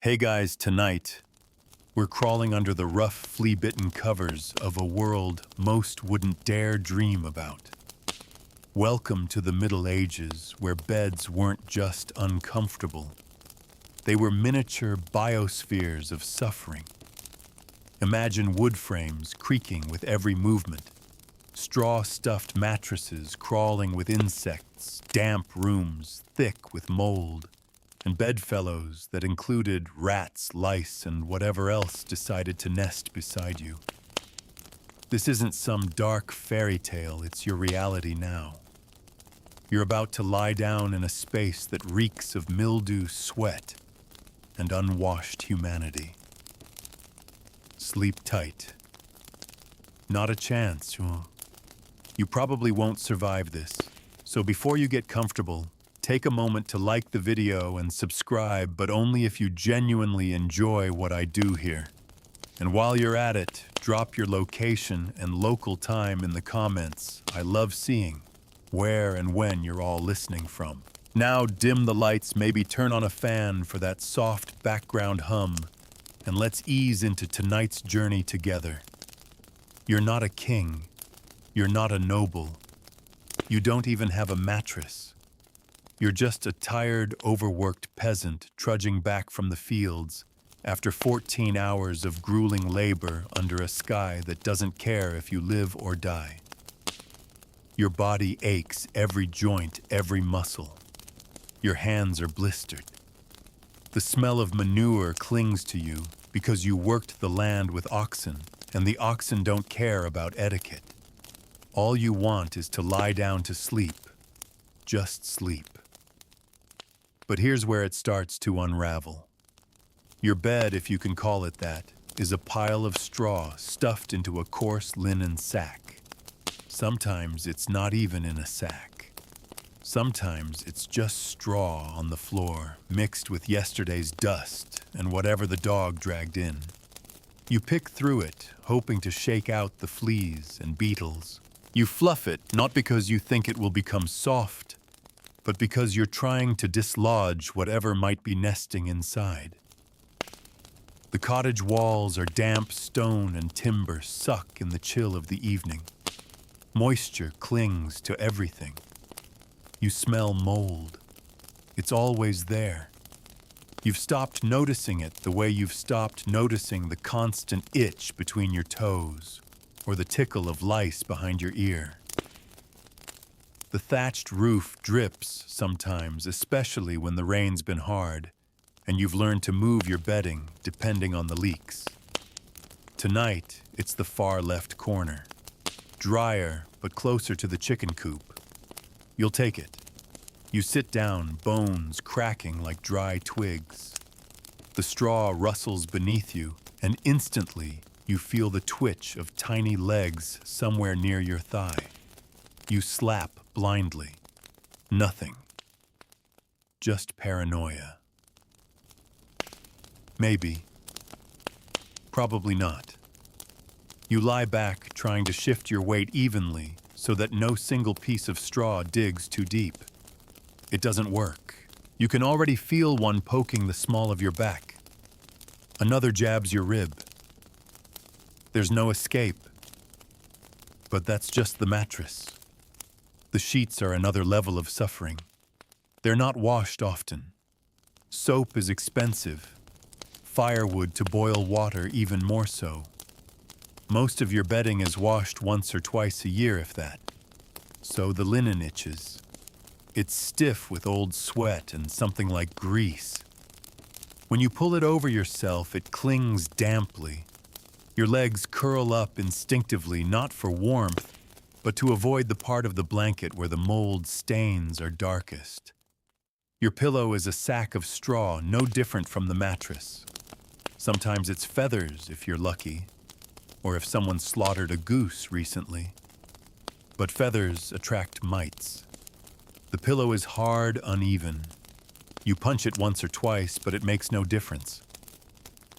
Hey guys, tonight, we're crawling under the rough, flea-bitten covers of a world most wouldn't dare dream about. Welcome to the Middle Ages, where beds weren't just uncomfortable. They were miniature biospheres of suffering. Imagine wood frames creaking with every movement, straw-stuffed mattresses crawling with insects, damp rooms thick with mold, and bedfellows that included rats, lice, and whatever else decided to nest beside you. This isn't some dark fairy tale, it's your reality now. You're about to lie down in a space that reeks of mildew, sweat, and unwashed humanity. Sleep tight. Not a chance. You probably won't survive this, so before you get comfortable, take a moment to like the video and subscribe, but only if you genuinely enjoy what I do here. And while you're at it, drop your location and local time in the comments. I love seeing where and when you're all listening from. Now dim the lights, maybe turn on a fan for that soft background hum, and let's ease into tonight's journey together. You're not a king. You're not a noble. You don't even have a mattress. You're just a tired, overworked peasant trudging back from the fields after 14 hours of grueling labor under a sky that doesn't care if you live or die. Your body aches, every joint, every muscle. Your hands are blistered. The smell of manure clings to you because you worked the land with oxen, and the oxen don't care about etiquette. All you want is to lie down to sleep. Just sleep. But here's where it starts to unravel. Your bed, if you can call it that, is a pile of straw stuffed into a coarse linen sack. Sometimes it's not even in a sack. Sometimes it's just straw on the floor, mixed with yesterday's dust and whatever the dog dragged in. You pick through it, hoping to shake out the fleas and beetles. You fluff it, not because you think it will become soft, but because you're trying to dislodge whatever might be nesting inside. The cottage walls are damp stone and timber suck in the chill of the evening. Moisture clings to everything. You smell mold. It's always there. You've stopped noticing it the way you've stopped noticing the constant itch between your toes or the tickle of lice behind your ear. The thatched roof drips sometimes, especially when the rain's been hard, and you've learned to move your bedding depending on the leaks. Tonight, it's the far left corner. Drier, but closer to the chicken coop. You'll take it. You sit down, bones cracking like dry twigs. The straw rustles beneath you, and instantly you feel the twitch of tiny legs somewhere near your thigh. You slap blindly. Nothing. Just paranoia. Maybe. Probably not. You lie back, trying to shift your weight evenly so that no single piece of straw digs too deep. It doesn't work. You can already feel one poking the small of your back. Another jabs your rib. There's no escape. But that's just the mattress. The sheets are another level of suffering. They're not washed often. Soap is expensive. Firewood to boil water even more so. Most of your bedding is washed once or twice a year, if that. So the linen itches. It's stiff with old sweat and something like grease. When you pull it over yourself, it clings damply. Your legs curl up instinctively, not for warmth, but to avoid the part of the blanket where the mold stains are darkest. Your pillow is a sack of straw, no different from the mattress. Sometimes it's feathers if you're lucky, or if someone slaughtered a goose recently. But feathers attract mites. The pillow is hard, uneven. You punch it once or twice, but it makes no difference.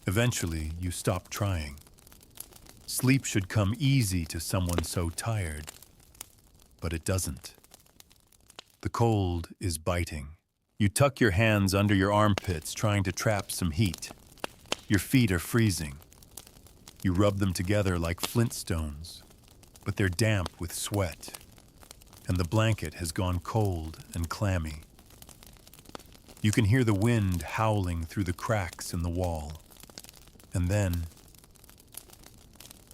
Eventually, you stop trying. Sleep should come easy to someone so tired, but it doesn't. The cold is biting. You tuck your hands under your armpits, trying to trap some heat. Your feet are freezing. You rub them together like flintstones, but they're damp with sweat, and the blanket has gone cold and clammy. You can hear the wind howling through the cracks in the wall. And then,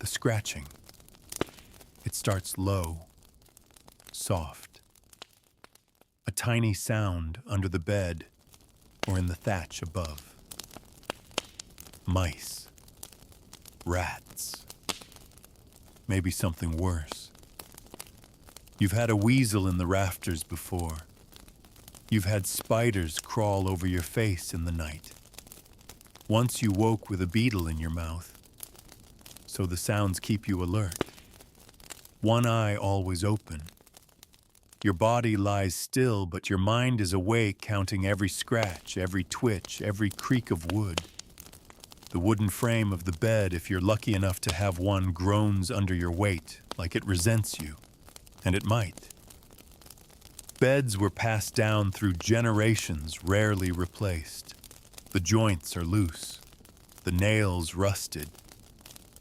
the scratching. It starts low, soft. A tiny sound under the bed or in the thatch above. Mice. Rats. Maybe something worse. You've had a weasel in the rafters before. You've had spiders crawl over your face in the night. Once you woke with a beetle in your mouth. So the sounds keep you alert. One eye always open. Your body lies still, but your mind is awake, counting every scratch, every twitch, every creak of wood. The wooden frame of the bed, if you're lucky enough to have one, groans under your weight, like it resents you. And it might. Beds were passed down through generations, rarely replaced. The joints are loose. The nails rusted.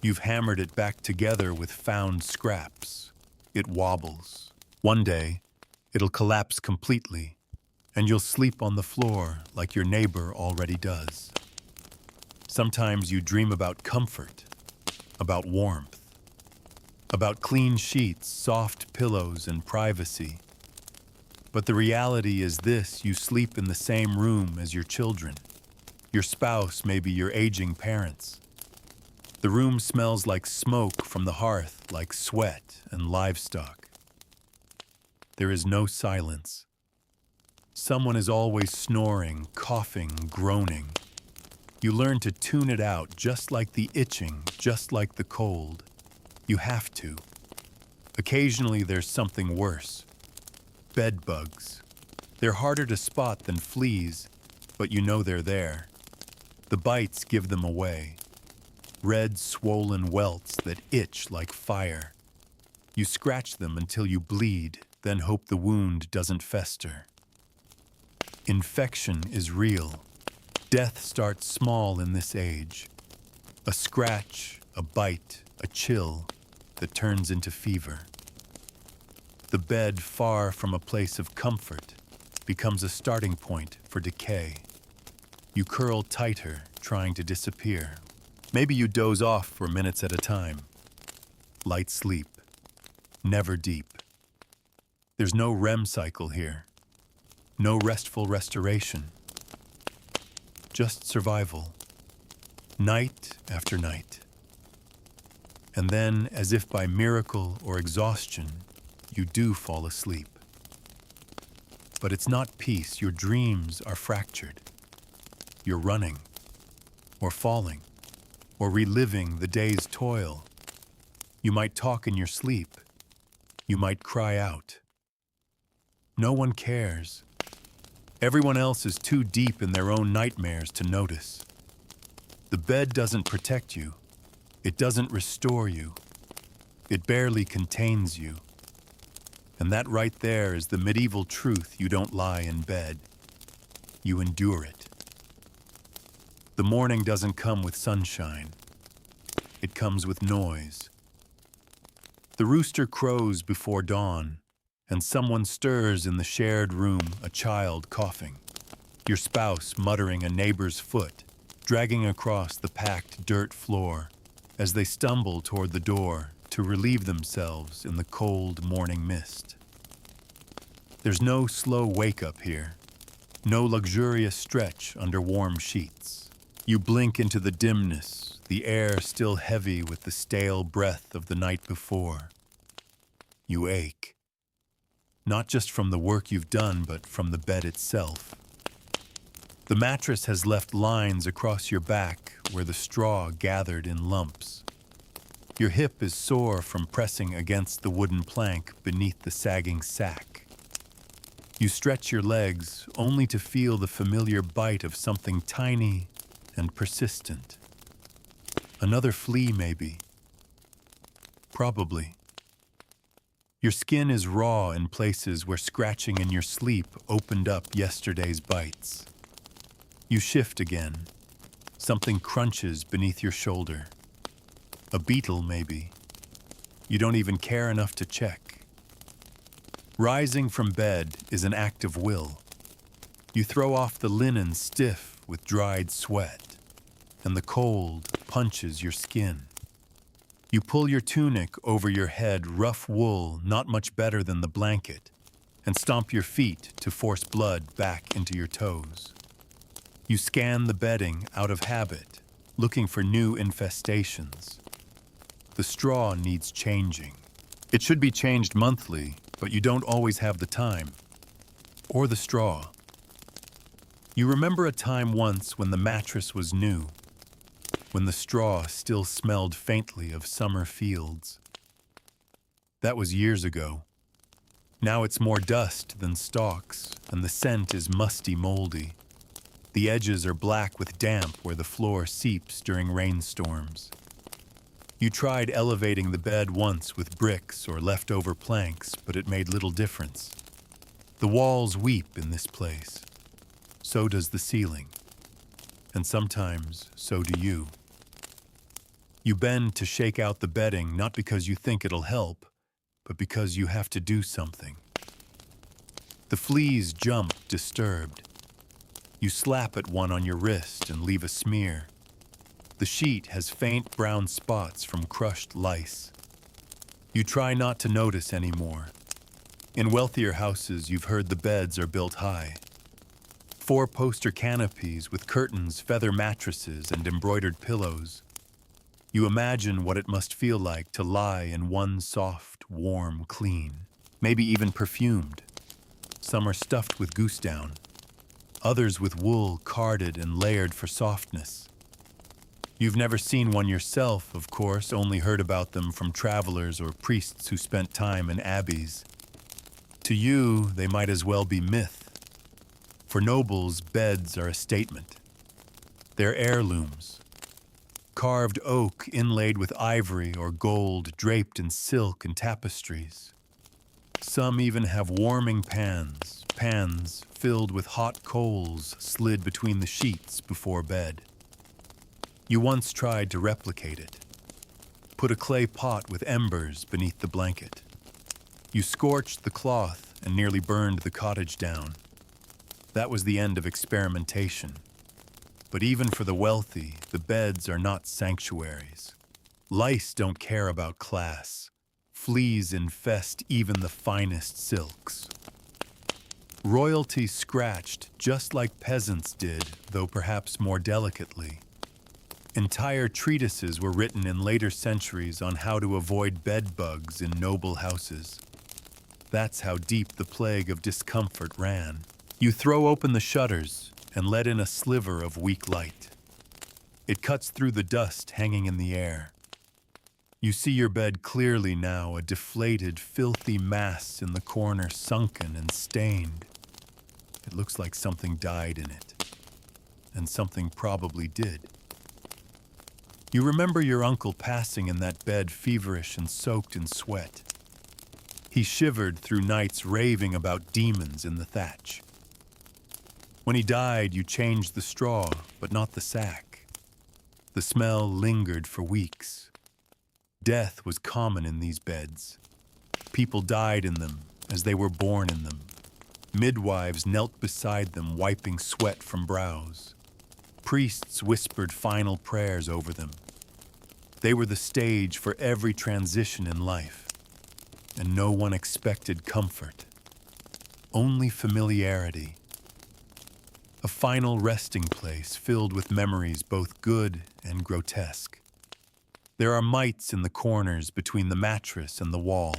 You've hammered it back together with found scraps. It wobbles. One day, it'll collapse completely, and you'll sleep on the floor like your neighbor already does. Sometimes you dream about comfort, about warmth, about clean sheets, soft pillows, and privacy. But the reality is this: you sleep in the same room as your children. Your spouse may be your aging parents. The room smells like smoke from the hearth, like sweat and livestock. There is no silence. Someone is always snoring, coughing, groaning. You learn to tune it out, just like the itching, just like the cold. You have to. Occasionally there's something worse. Bed bugs. They're harder to spot than fleas, but you know they're there. The bites give them away. Red, swollen welts that itch like fire. You scratch them until you bleed, then hope the wound doesn't fester. Infection is real. Death starts small in this age. A scratch, a bite, a chill that turns into fever. The bed, far from a place of comfort, becomes a starting point for decay. You curl tighter, trying to disappear. Maybe you doze off for minutes at a time. Light sleep, never deep. There's no REM cycle here. No restful restoration. Just survival. Night after night. And then, as if by miracle or exhaustion, you do fall asleep. But it's not peace. Your dreams are fractured. You're running, or falling, or reliving the day's toil. You might talk in your sleep. You might cry out. No one cares. Everyone else is too deep in their own nightmares to notice. The bed doesn't protect you. It doesn't restore you. It barely contains you. And that right there is the medieval truth: you don't lie in bed. You endure it. The morning doesn't come with sunshine. It comes with noise. The rooster crows before dawn, and someone stirs in the shared room, a child coughing. Your spouse muttering a neighbor's foot, dragging across the packed dirt floor as they stumble toward the door to relieve themselves in the cold morning mist. There's no slow wake-up here, no luxurious stretch under warm sheets. You blink into the dimness, the air still heavy with the stale breath of the night before. You ache, not just from the work you've done, but from the bed itself. The mattress has left lines across your back where the straw gathered in lumps. Your hip is sore from pressing against the wooden plank beneath the sagging sack. You stretch your legs only to feel the familiar bite of something tiny and persistent. Another flea, maybe. Probably. Your skin is raw in places where scratching in your sleep opened up yesterday's bites. You shift again. Something crunches beneath your shoulder. A beetle, maybe. You don't even care enough to check. Rising from bed is an act of will. You throw off the linen stiff with dried sweat, and the cold punches your skin. You pull your tunic over your head, rough wool, not much better than the blanket, and stomp your feet to force blood back into your toes. You scan the bedding out of habit, looking for new infestations. The straw needs changing. It should be changed monthly, but you don't always have the time. Or the straw. You remember a time once when the mattress was new, when the straw still smelled faintly of summer fields. That was years ago. Now it's more dust than stalks, and the scent is musty, moldy. The edges are black with damp where the floor seeps during rainstorms. You tried elevating the bed once with bricks or leftover planks, but it made little difference. The walls weep in this place. So does the ceiling. And sometimes, so do you. You bend to shake out the bedding, not because you think it'll help, but because you have to do something. The fleas jump, disturbed. You slap at one on your wrist and leave a smear. The sheet has faint brown spots from crushed lice. You try not to notice anymore. In wealthier houses, you've heard the beds are built high. 4-poster canopies with curtains, feather mattresses, and embroidered pillows. You imagine what it must feel like to lie in one soft, warm, clean, maybe even perfumed. Some are stuffed with goose down, others with wool carded and layered for softness. You've never seen one yourself, of course, only heard about them from travelers or priests who spent time in abbeys. To you, they might as well be myth. For nobles, beds are a statement. They're heirlooms. Carved oak inlaid with ivory or gold draped in silk and tapestries. Some even have warming pans filled with hot coals slid between the sheets before bed. You once tried to replicate it. Put a clay pot with embers beneath the blanket. You scorched the cloth and nearly burned the cottage down. That was the end of experimentation. But even for the wealthy, the beds are not sanctuaries. Lice don't care about class. Fleas infest even the finest silks. Royalty scratched just like peasants did, though perhaps more delicately. Entire treatises were written in later centuries on how to avoid bed bugs in noble houses. That's how deep the plague of discomfort ran. You throw open the shutters and let in a sliver of weak light. It cuts through the dust hanging in the air. You see your bed clearly now, a deflated, filthy mass in the corner, sunken and stained. It looks like something died in it. And something probably did. You remember your uncle passing in that bed, feverish and soaked in sweat. He shivered through nights raving about demons in the thatch. When he died, you changed the straw, but not the sack. The smell lingered for weeks. Death was common in these beds. People died in them as they were born in them. Midwives knelt beside them, wiping sweat from brows. Priests whispered final prayers over them. They were the stage for every transition in life, and no one expected comfort, only familiarity. A final resting place filled with memories both good and grotesque. There are mites in the corners between the mattress and the wall.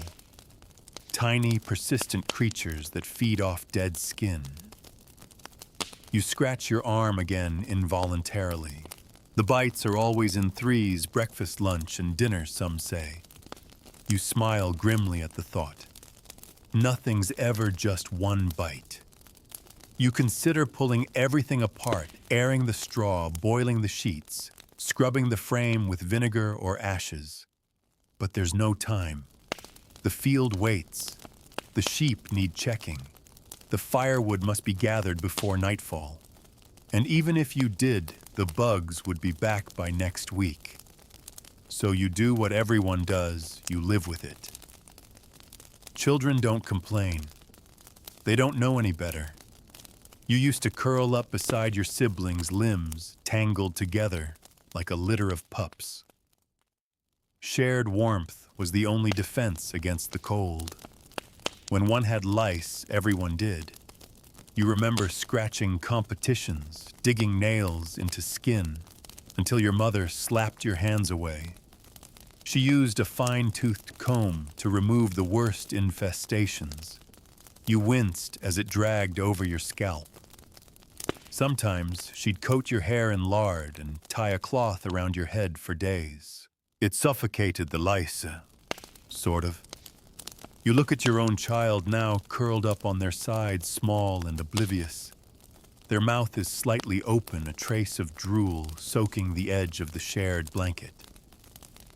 Tiny, persistent creatures that feed off dead skin. You scratch your arm again involuntarily. The bites are always in threes, breakfast, lunch, and dinner, some say. You smile grimly at the thought. Nothing's ever just one bite. You consider pulling everything apart, airing the straw, boiling the sheets, scrubbing the frame with vinegar or ashes. But there's no time. The field waits. The sheep need checking. The firewood must be gathered before nightfall. And even if you did, the bugs would be back by next week. So you do what everyone does, you live with it. Children don't complain. They don't know any better. You used to curl up beside your siblings' limbs, tangled together like a litter of pups. Shared warmth was the only defense against the cold. When one had lice, everyone did. You remember scratching competitions, digging nails into skin, until your mother slapped your hands away. She used a fine-toothed comb to remove the worst infestations. You winced as it dragged over your scalp. Sometimes she'd coat your hair in lard and tie a cloth around your head for days. It suffocated the lice, sort of. You look at your own child now curled up on their side, small and oblivious. Their mouth is slightly open, a trace of drool soaking the edge of the shared blanket.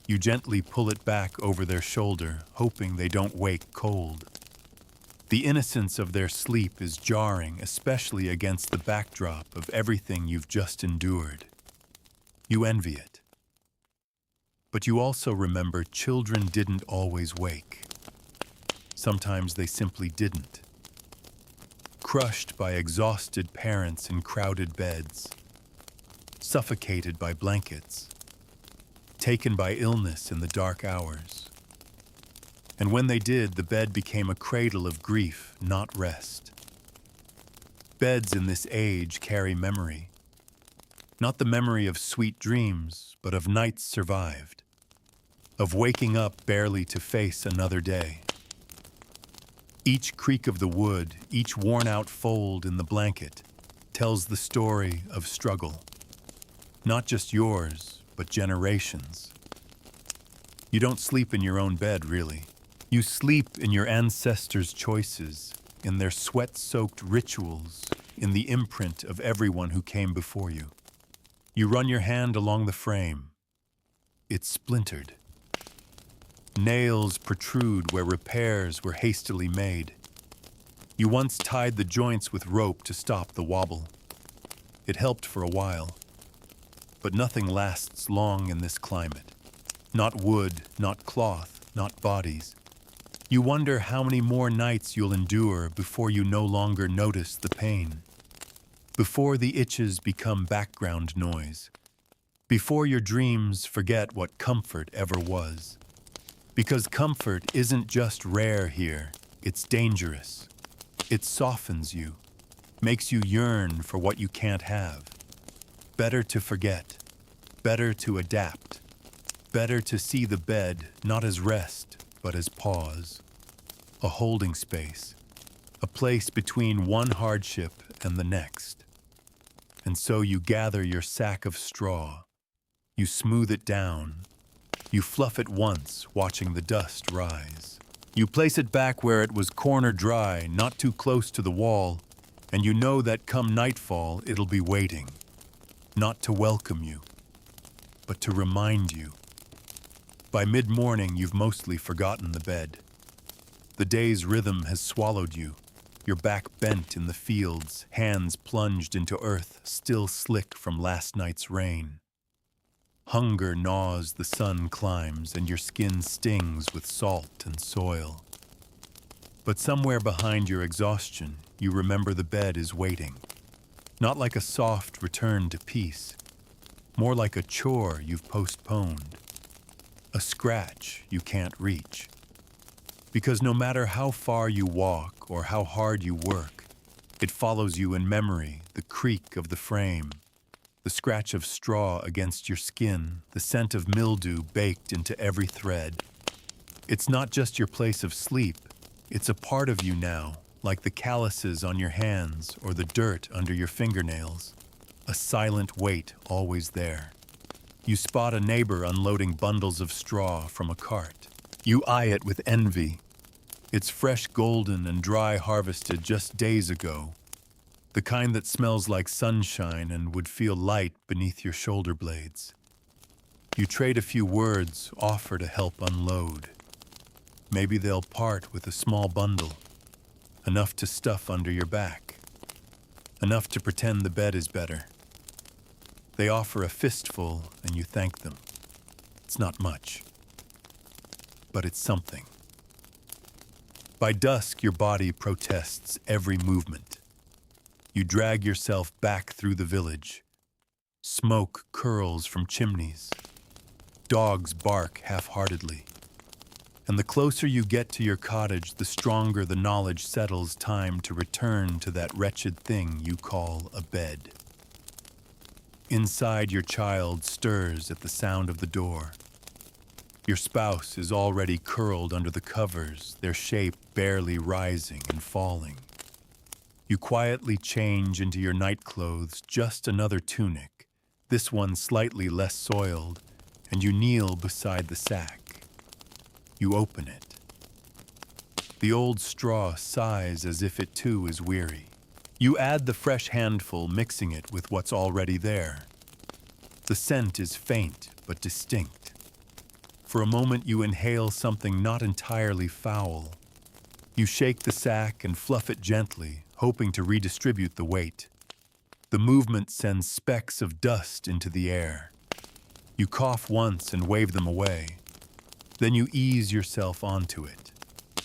You gently pull it back over their shoulder, hoping they don't wake cold. The innocence of their sleep is jarring, especially against the backdrop of everything you've just endured. You envy it. But you also remember children didn't always wake. Sometimes they simply didn't. Crushed by exhausted parents in crowded beds, suffocated by blankets, taken by illness in the dark hours. And when they did, the bed became a cradle of grief, not rest. Beds in this age carry memory. Not the memory of sweet dreams, but of nights survived. Of waking up barely to face another day. Each creak of the wood, each worn-out fold in the blanket, tells the story of struggle. Not just yours, but generations. You don't sleep in your own bed, really. You sleep in your ancestors' choices, in their sweat-soaked rituals, in the imprint of everyone who came before you. You run your hand along the frame. It's splintered. Nails protrude where repairs were hastily made. You once tied the joints with rope to stop the wobble. It helped for a while. But nothing lasts long in this climate. Not wood, not cloth, not bodies. You wonder how many more nights you'll endure before you no longer notice the pain. Before the itches become background noise. Before your dreams forget what comfort ever was. Because comfort isn't just rare here, it's dangerous. It softens you, makes you yearn for what you can't have. Better to forget, better to adapt, better to see the bed not as rest, but as pause, a holding space, a place between one hardship and the next. And so you gather your sack of straw, you smooth it down, you fluff it once, watching the dust rise. You place it back where it was corner dry, not too close to the wall, and you know that come nightfall it'll be waiting, not to welcome you, but to remind you. By mid-morning, you've mostly forgotten the bed. The day's rhythm has swallowed you, your back bent in the fields, hands plunged into earth, still slick from last night's rain. Hunger gnaws, the sun climbs, and your skin stings with salt and soil. But somewhere behind your exhaustion, you remember the bed is waiting. Not like a soft return to peace, more like a chore you've postponed. A scratch you can't reach. Because no matter how far you walk or how hard you work, it follows you in memory, the creak of the frame, the scratch of straw against your skin, the scent of mildew baked into every thread. It's not just your place of sleep, it's a part of you now, like the calluses on your hands or the dirt under your fingernails. A silent weight always there. You spot a neighbor unloading bundles of straw from a cart. You eye it with envy. It's fresh golden and dry harvested just days ago. The kind that smells like sunshine and would feel light beneath your shoulder blades. You trade a few words, offer to help unload. Maybe they'll part with a small bundle, enough to stuff under your back, enough to pretend the bed is better. They offer a fistful and you thank them. It's not much, but it's something. By dusk, your body protests every movement. You drag yourself back through the village. Smoke curls from chimneys. Dogs bark half-heartedly. And the closer you get to your cottage, the stronger the knowledge settles time to return to that wretched thing you call a bed. Inside, your child stirs at the sound of the door. Your spouse is already curled under the covers, their shape barely rising and falling. You quietly change into your nightclothes, just another tunic, this one slightly less soiled, and you kneel beside the sack. You open it. The old straw sighs as if it too is weary. You add the fresh handful, mixing it with what's already there. The scent is faint but distinct. For a moment you inhale something not entirely foul. You shake the sack and fluff it gently, hoping to redistribute the weight. The movement sends specks of dust into the air. You cough once and wave them away. Then you ease yourself onto it.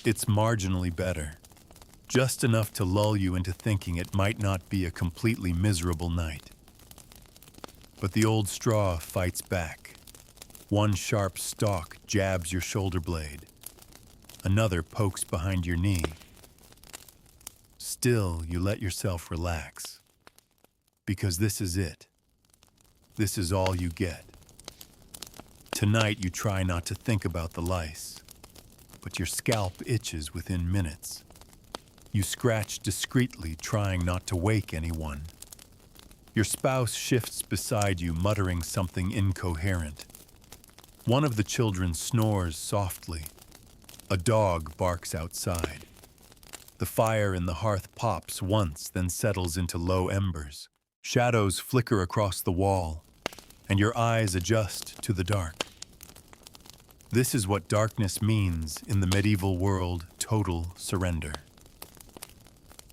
It's marginally better, just enough to lull you into thinking it might not be a completely miserable night. But the old straw fights back. One sharp stalk jabs your shoulder blade. Another pokes behind your knee. Still, you let yourself relax. Because this is it. This is all you get. Tonight you try not to think about the lice, but your scalp itches within minutes. You scratch discreetly, trying not to wake anyone. Your spouse shifts beside you, muttering something incoherent. One of the children snores softly. A dog barks outside. The fire in the hearth pops once, then settles into low embers. Shadows flicker across the wall, and your eyes adjust to the dark. This is what darkness means in the medieval world: total surrender.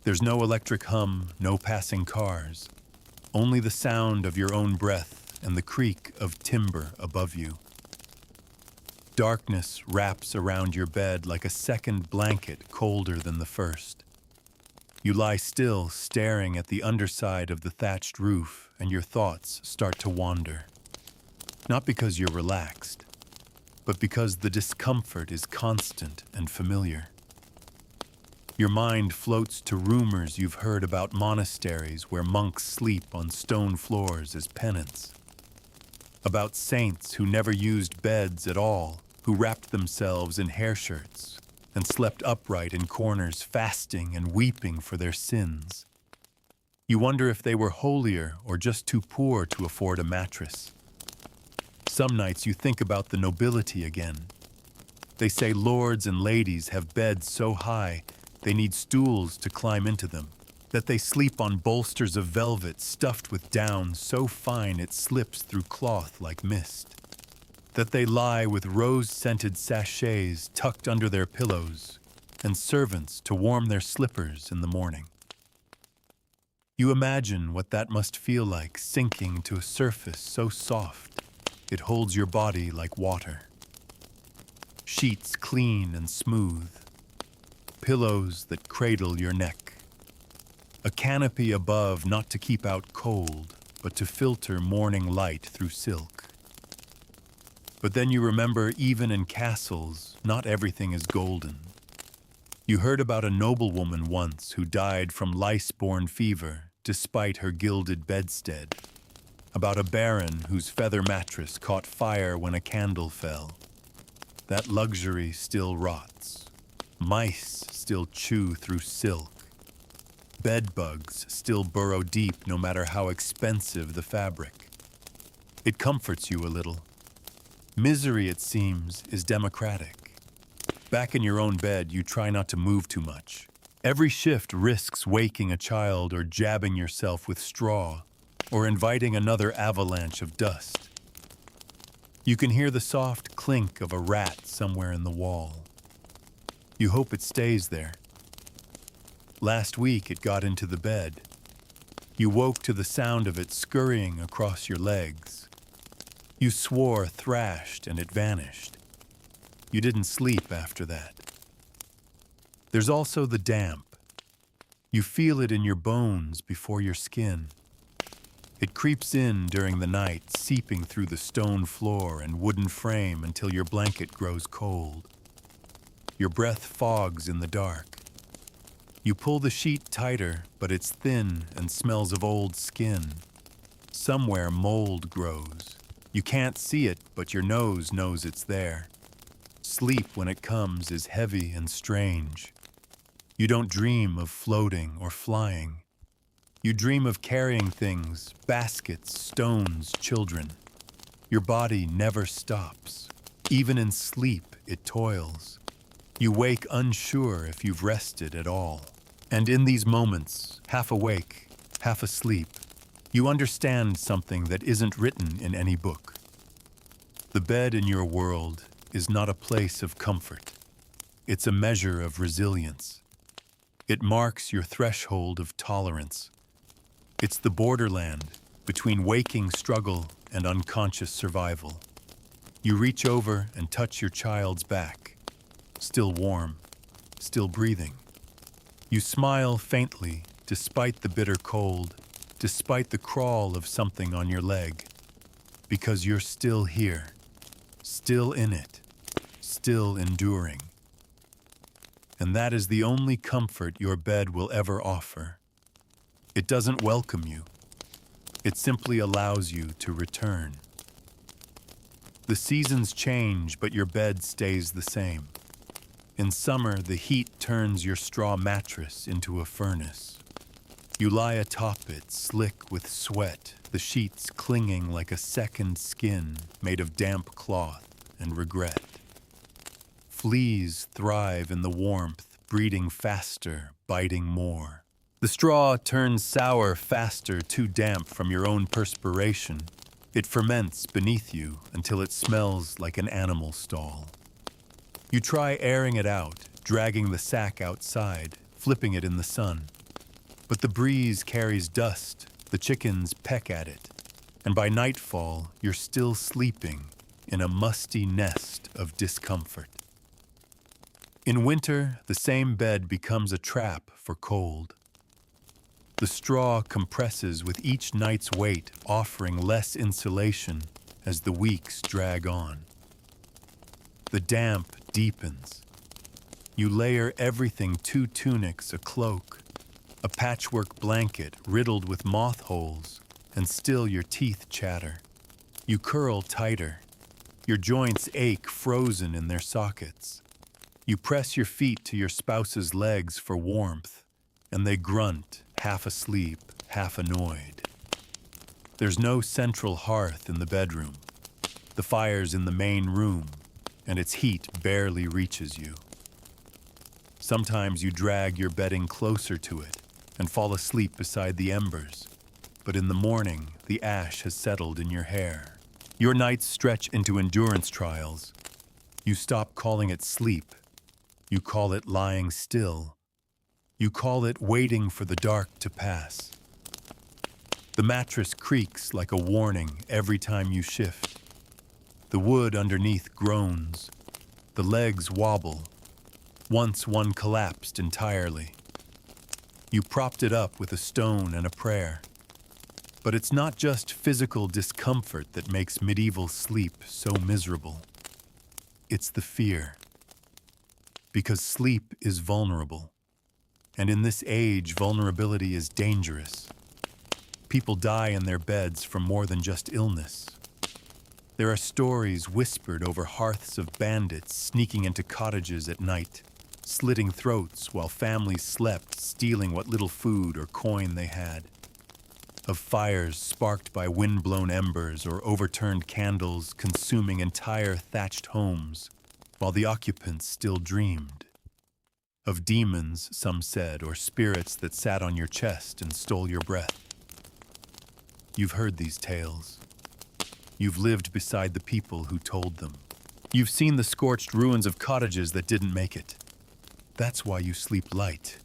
There's no electric hum, no passing cars, only the sound of your own breath and the creak of timber above you. Darkness wraps around your bed like a second blanket, colder than the first. You lie still, staring at the underside of the thatched roof, and your thoughts start to wander. Not because you're relaxed, but because the discomfort is constant and familiar. Your mind floats to rumors you've heard about monasteries where monks sleep on stone floors as penance. About saints who never used beds at all, who wrapped themselves in hair shirts and slept upright in corners, fasting and weeping for their sins. You wonder if they were holier or just too poor to afford a mattress. Some nights you think about the nobility again. They say lords and ladies have beds so high they need stools to climb into them, that they sleep on bolsters of velvet stuffed with down so fine it slips through cloth like mist, that they lie with rose-scented sachets tucked under their pillows and servants to warm their slippers in the morning. You imagine what that must feel like, sinking to a surface so soft it holds your body like water. Sheets clean and smooth, pillows that cradle your neck, a canopy above not to keep out cold, but to filter morning light through silk. But then you remember, even in castles, not everything is golden. You heard about a noblewoman once who died from lice-borne fever despite her gilded bedstead, about a baron whose feather mattress caught fire when a candle fell. That luxury still rots. Mice still chew through silk. Bedbugs still burrow deep no matter how expensive the fabric. It comforts you a little. Misery, it seems, is democratic. Back in your own bed, you try not to move too much. Every shift risks waking a child or jabbing yourself with straw or inviting another avalanche of dust. You can hear the soft clink of a rat somewhere in the wall. You hope it stays there. Last week it got into the bed. You woke to the sound of it scurrying across your legs. You swore, thrashed, and it vanished. You didn't sleep after that. There's also the damp. You feel it in your bones before your skin. It creeps in during the night, seeping through the stone floor and wooden frame until your blanket grows cold. Your breath fogs in the dark. You pull the sheet tighter, but it's thin and smells of old skin. Somewhere mold grows. You can't see it, but your nose knows it's there. Sleep, when it comes, is heavy and strange. You don't dream of floating or flying. You dream of carrying things, baskets, stones, children. Your body never stops. Even in sleep, it toils. You wake unsure if you've rested at all. And in these moments, half awake, half asleep, you understand something that isn't written in any book. The bed in your world is not a place of comfort. It's a measure of resilience. It marks your threshold of tolerance. It's the borderland between waking struggle and unconscious survival. You reach over and touch your child's back, still warm, still breathing. You smile faintly despite the bitter cold, despite the crawl of something on your leg, because you're still here, still in it, still enduring. And that is the only comfort your bed will ever offer. It doesn't welcome you. It simply allows you to return. The seasons change, but your bed stays the same. In summer, the heat turns your straw mattress into a furnace. You lie atop it, slick with sweat, the sheets clinging like a second skin made of damp cloth and regret. Fleas thrive in the warmth, breeding faster, biting more. The straw turns sour faster, too damp from your own perspiration. It ferments beneath you until it smells like an animal stall. You try airing it out, dragging the sack outside, flipping it in the sun. But the breeze carries dust, the chickens peck at it, and by nightfall, you're still sleeping in a musty nest of discomfort. In winter, the same bed becomes a trap for cold. The straw compresses with each night's weight, offering less insulation as the weeks drag on. The damp deepens. You layer everything: 2 tunics, a cloak, a patchwork blanket riddled with moth holes, and still your teeth chatter. You curl tighter. Your joints ache, frozen in their sockets. You press your feet to your spouse's legs for warmth, and they grunt, half asleep, half annoyed. There's no central hearth in the bedroom. The fire's in the main room, and its heat barely reaches you. Sometimes you drag your bedding closer to it and fall asleep beside the embers, but in the morning, the ash has settled in your hair. Your nights stretch into endurance trials. You stop calling it sleep. You call it lying still. You call it waiting for the dark to pass. The mattress creaks like a warning every time you shift. The wood underneath groans. The legs wobble. Once one collapsed entirely. You propped it up with a stone and a prayer. But it's not just physical discomfort that makes medieval sleep so miserable. It's the fear. Because sleep is vulnerable. And in this age, vulnerability is dangerous. People die in their beds from more than just illness. There are stories whispered over hearths of bandits sneaking into cottages at night, slitting throats while families slept, stealing what little food or coin they had. Of fires sparked by wind-blown embers or overturned candles consuming entire thatched homes, while the occupants still dreamed. Of demons, some said, or spirits that sat on your chest and stole your breath. You've heard these tales. You've lived beside the people who told them. You've seen the scorched ruins of cottages that didn't make it. That's why you sleep light.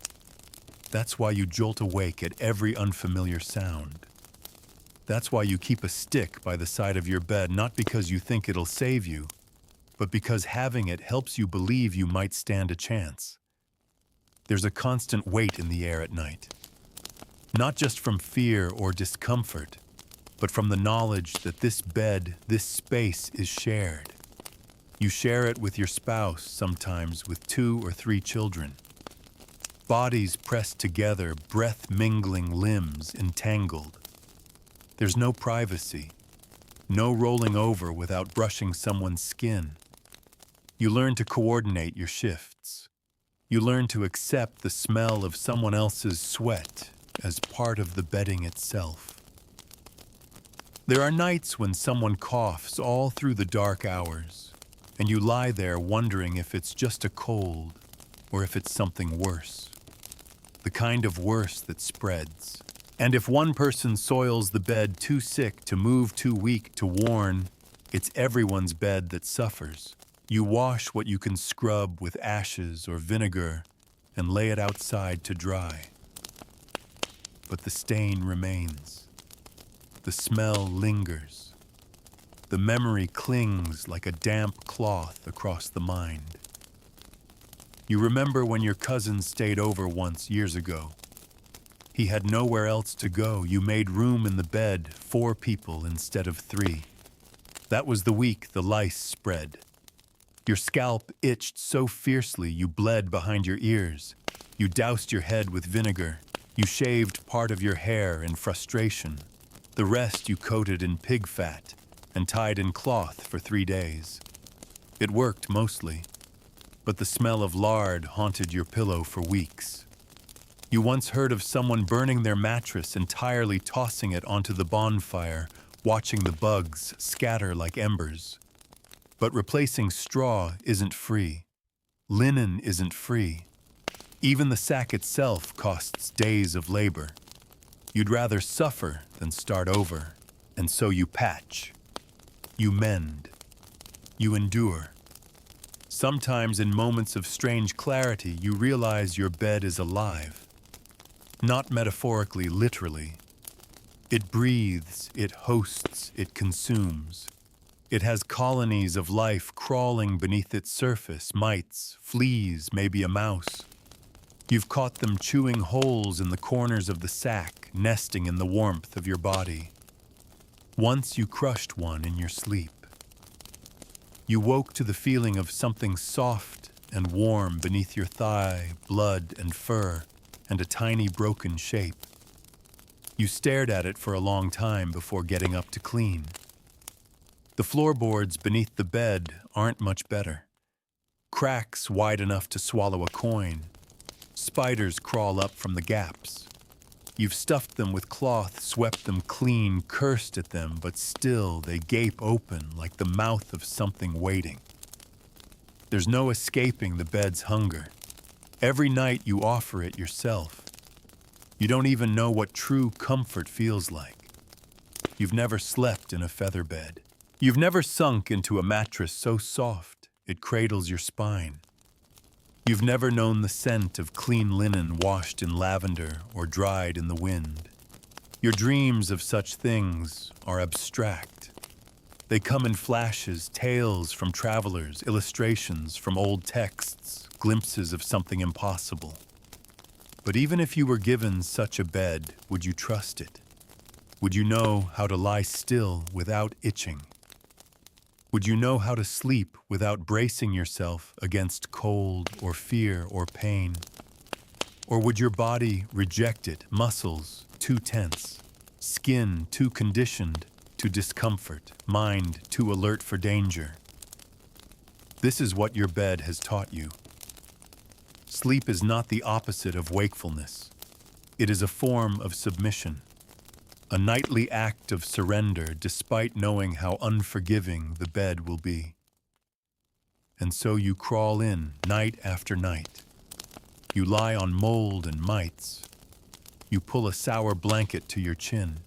That's why you jolt awake at every unfamiliar sound. That's why you keep a stick by the side of your bed, not because you think it'll save you, but because having it helps you believe you might stand a chance. There's a constant weight in the air at night, not just from fear or discomfort, but from the knowledge that this bed, this space is shared. You share it with your spouse, sometimes with 2 or 3 children. Bodies pressed together, breath mingling, limbs entangled. There's no privacy, no rolling over without brushing someone's skin. You learn to coordinate your shifts. You learn to accept the smell of someone else's sweat as part of the bedding itself. There are nights when someone coughs all through the dark hours, and you lie there wondering if it's just a cold or if it's something worse. The kind of worse that spreads. And if one person soils the bed too sick to move, too weak to warn, it's everyone's bed that suffers. You wash what you can scrub with ashes or vinegar and lay it outside to dry. But the stain remains. The smell lingers. The memory clings like a damp cloth across the mind. You remember when your cousin stayed over once years ago. He had nowhere else to go. You made room in the bed, 4 people instead of 3. That was the week the lice spread. Your scalp itched so fiercely you bled behind your ears. You doused your head with vinegar. You shaved part of your hair in frustration. The rest you coated in pig fat and tied in cloth for 3 days. It worked mostly, but the smell of lard haunted your pillow for weeks. You once heard of someone burning their mattress, entirely tossing it onto the bonfire, watching the bugs scatter like embers. But replacing straw isn't free. Linen isn't free. Even the sack itself costs days of labor. You'd rather suffer than start over, and so you patch. You mend. You endure. Sometimes in moments of strange clarity, you realize your bed is alive. Not metaphorically, literally. It breathes, it hosts, it consumes. It has colonies of life crawling beneath its surface, mites, fleas, maybe a mouse. You've caught them chewing holes in the corners of the sack, nesting in the warmth of your body. Once you crushed one in your sleep. You woke to the feeling of something soft and warm beneath your thigh, blood and fur, and a tiny broken shape. You stared at it for a long time before getting up to clean. The floorboards beneath the bed aren't much better. Cracks wide enough to swallow a coin. Spiders crawl up from the gaps. You've stuffed them with cloth, swept them clean, cursed at them, but still they gape open like the mouth of something waiting. There's no escaping the bed's hunger. Every night you offer it yourself. You don't even know what true comfort feels like. You've never slept in a feather bed. You've never sunk into a mattress so soft it cradles your spine. You've never known the scent of clean linen washed in lavender or dried in the wind. Your dreams of such things are abstract. They come in flashes, tales from travelers, illustrations from old texts, glimpses of something impossible. But even if you were given such a bed, would you trust it? Would you know how to lie still without itching? Would you know how to sleep without bracing yourself against cold or fear or pain? Or would your body reject it, muscles too tense, skin too conditioned to discomfort, mind too alert for danger? This is what your bed has taught you. Sleep is not the opposite of wakefulness. It is a form of submission. A nightly act of surrender despite knowing how unforgiving the bed will be. And so you crawl in night after night. You lie on mold and mites. You pull a sour blanket to your chin.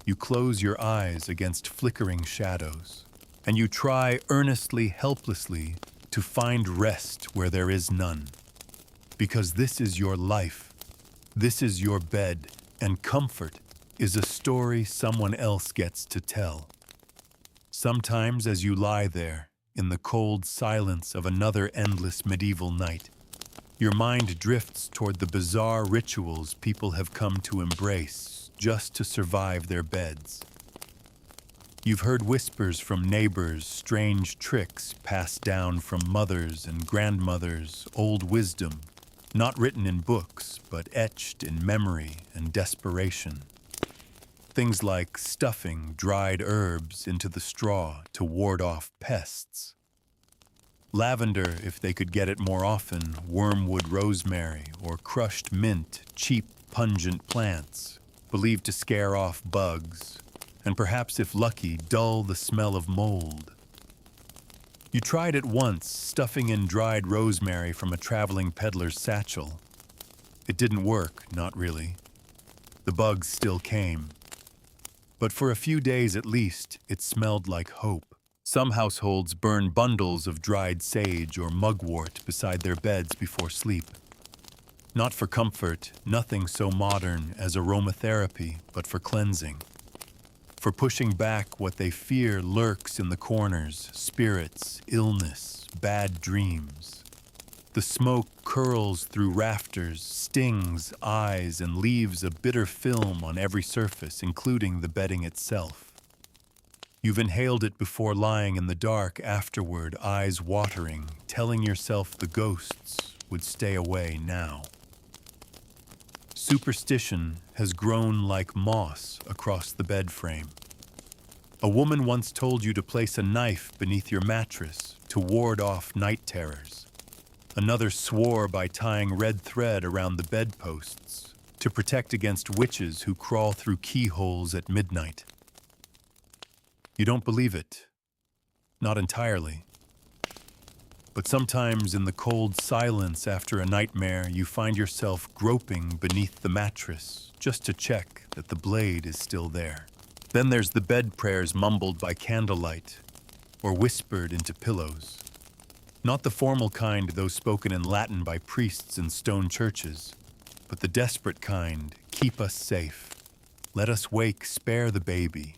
You close your eyes against flickering shadows. And you try earnestly, helplessly, to find rest where there is none. Because this is your life, this is your bed, and comfort is a story someone else gets to tell. Sometimes as you lie there, in the cold silence of another endless medieval night, your mind drifts toward the bizarre rituals people have come to embrace just to survive their beds. You've heard whispers from neighbors, strange tricks passed down from mothers and grandmothers, old wisdom, not written in books, but etched in memory and desperation. Things like stuffing dried herbs into the straw to ward off pests. Lavender, if they could get it more often, wormwood rosemary, or crushed mint, cheap, pungent plants, believed to scare off bugs, and perhaps, if lucky, dull the smell of mold. You tried it once, stuffing in dried rosemary from a traveling peddler's satchel. It didn't work, not really. The bugs still came. But for a few days at least, it smelled like hope. Some households burn bundles of dried sage or mugwort beside their beds before sleep. Not for comfort, nothing so modern as aromatherapy, but for cleansing. For pushing back what they fear lurks in the corners, spirits, illness, bad dreams. The smoke curls through rafters, stings eyes, and leaves a bitter film on every surface, including the bedding itself. You've inhaled it before lying in the dark afterward, eyes watering, telling yourself the ghosts would stay away now. Superstition has grown like moss across the bed frame. A woman once told you to place a knife beneath your mattress to ward off night terrors. Another swore by tying red thread around the bedposts to protect against witches who crawl through keyholes at midnight. You don't believe it. Not entirely. But sometimes in the cold silence after a nightmare, you find yourself groping beneath the mattress just to check that the blade is still there. Then there's the bed prayers mumbled by candlelight or whispered into pillows. Not the formal kind, those spoken in Latin by priests in stone churches, but the desperate kind, keep us safe. Let us wake, spare the baby.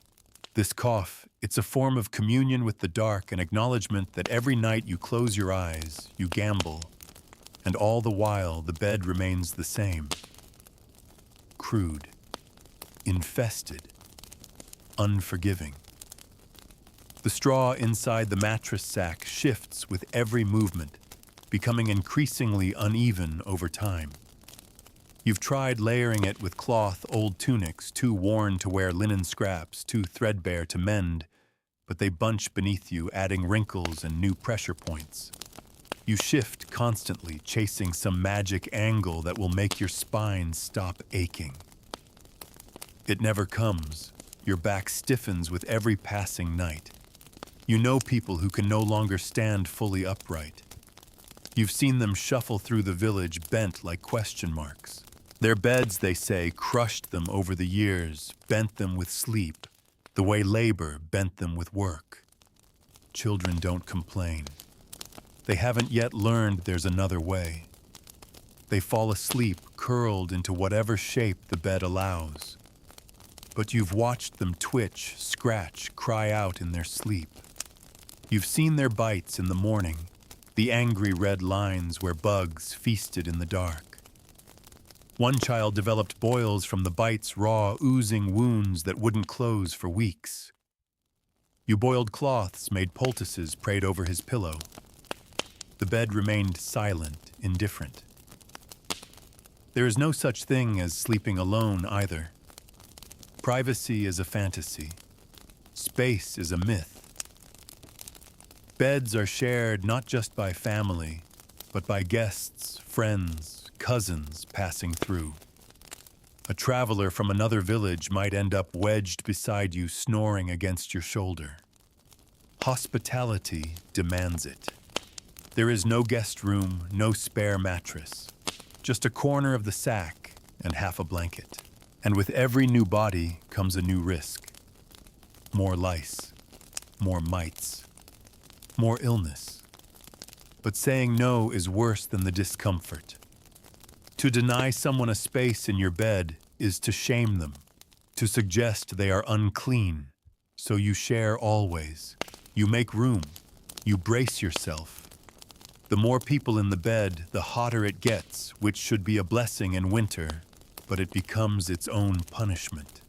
This cough, it's a form of communion with the dark, an acknowledgement that every night you close your eyes, you gamble, and all the while the bed remains the same. Crude, infested, unforgiving. The straw inside the mattress sack shifts with every movement, becoming increasingly uneven over time. You've tried layering it with cloth, old tunics, too worn to wear linen scraps, too threadbare to mend, but they bunch beneath you, adding wrinkles and new pressure points. You shift constantly, chasing some magic angle that will make your spine stop aching. It never comes. Your back stiffens with every passing night. You know people who can no longer stand fully upright. You've seen them shuffle through the village bent like question marks. Their beds, they say, crushed them over the years, bent them with sleep, the way labor bent them with work. Children don't complain. They haven't yet learned there's another way. They fall asleep, curled into whatever shape the bed allows. But you've watched them twitch, scratch, cry out in their sleep. You've seen their bites in the morning, the angry red lines where bugs feasted in the dark. One child developed boils from the bites, raw, oozing wounds that wouldn't close for weeks. You boiled cloths, made poultices, prayed over his pillow. The bed remained silent, indifferent. There is no such thing as sleeping alone either. Privacy is a fantasy. Space is a myth. Beds are shared not just by family, but by guests, friends, cousins passing through. A traveler from another village might end up wedged beside you, snoring against your shoulder. Hospitality demands it. There is no guest room, no spare mattress, just a corner of the sack and half a blanket. And with every new body comes a new risk. More lice, more mites, more illness. But saying no is worse than the discomfort. To deny someone a space in your bed is to shame them, to suggest they are unclean. So you share always. You make room. You brace yourself. The more people in the bed, the hotter it gets, which should be a blessing in winter, but it becomes its own punishment.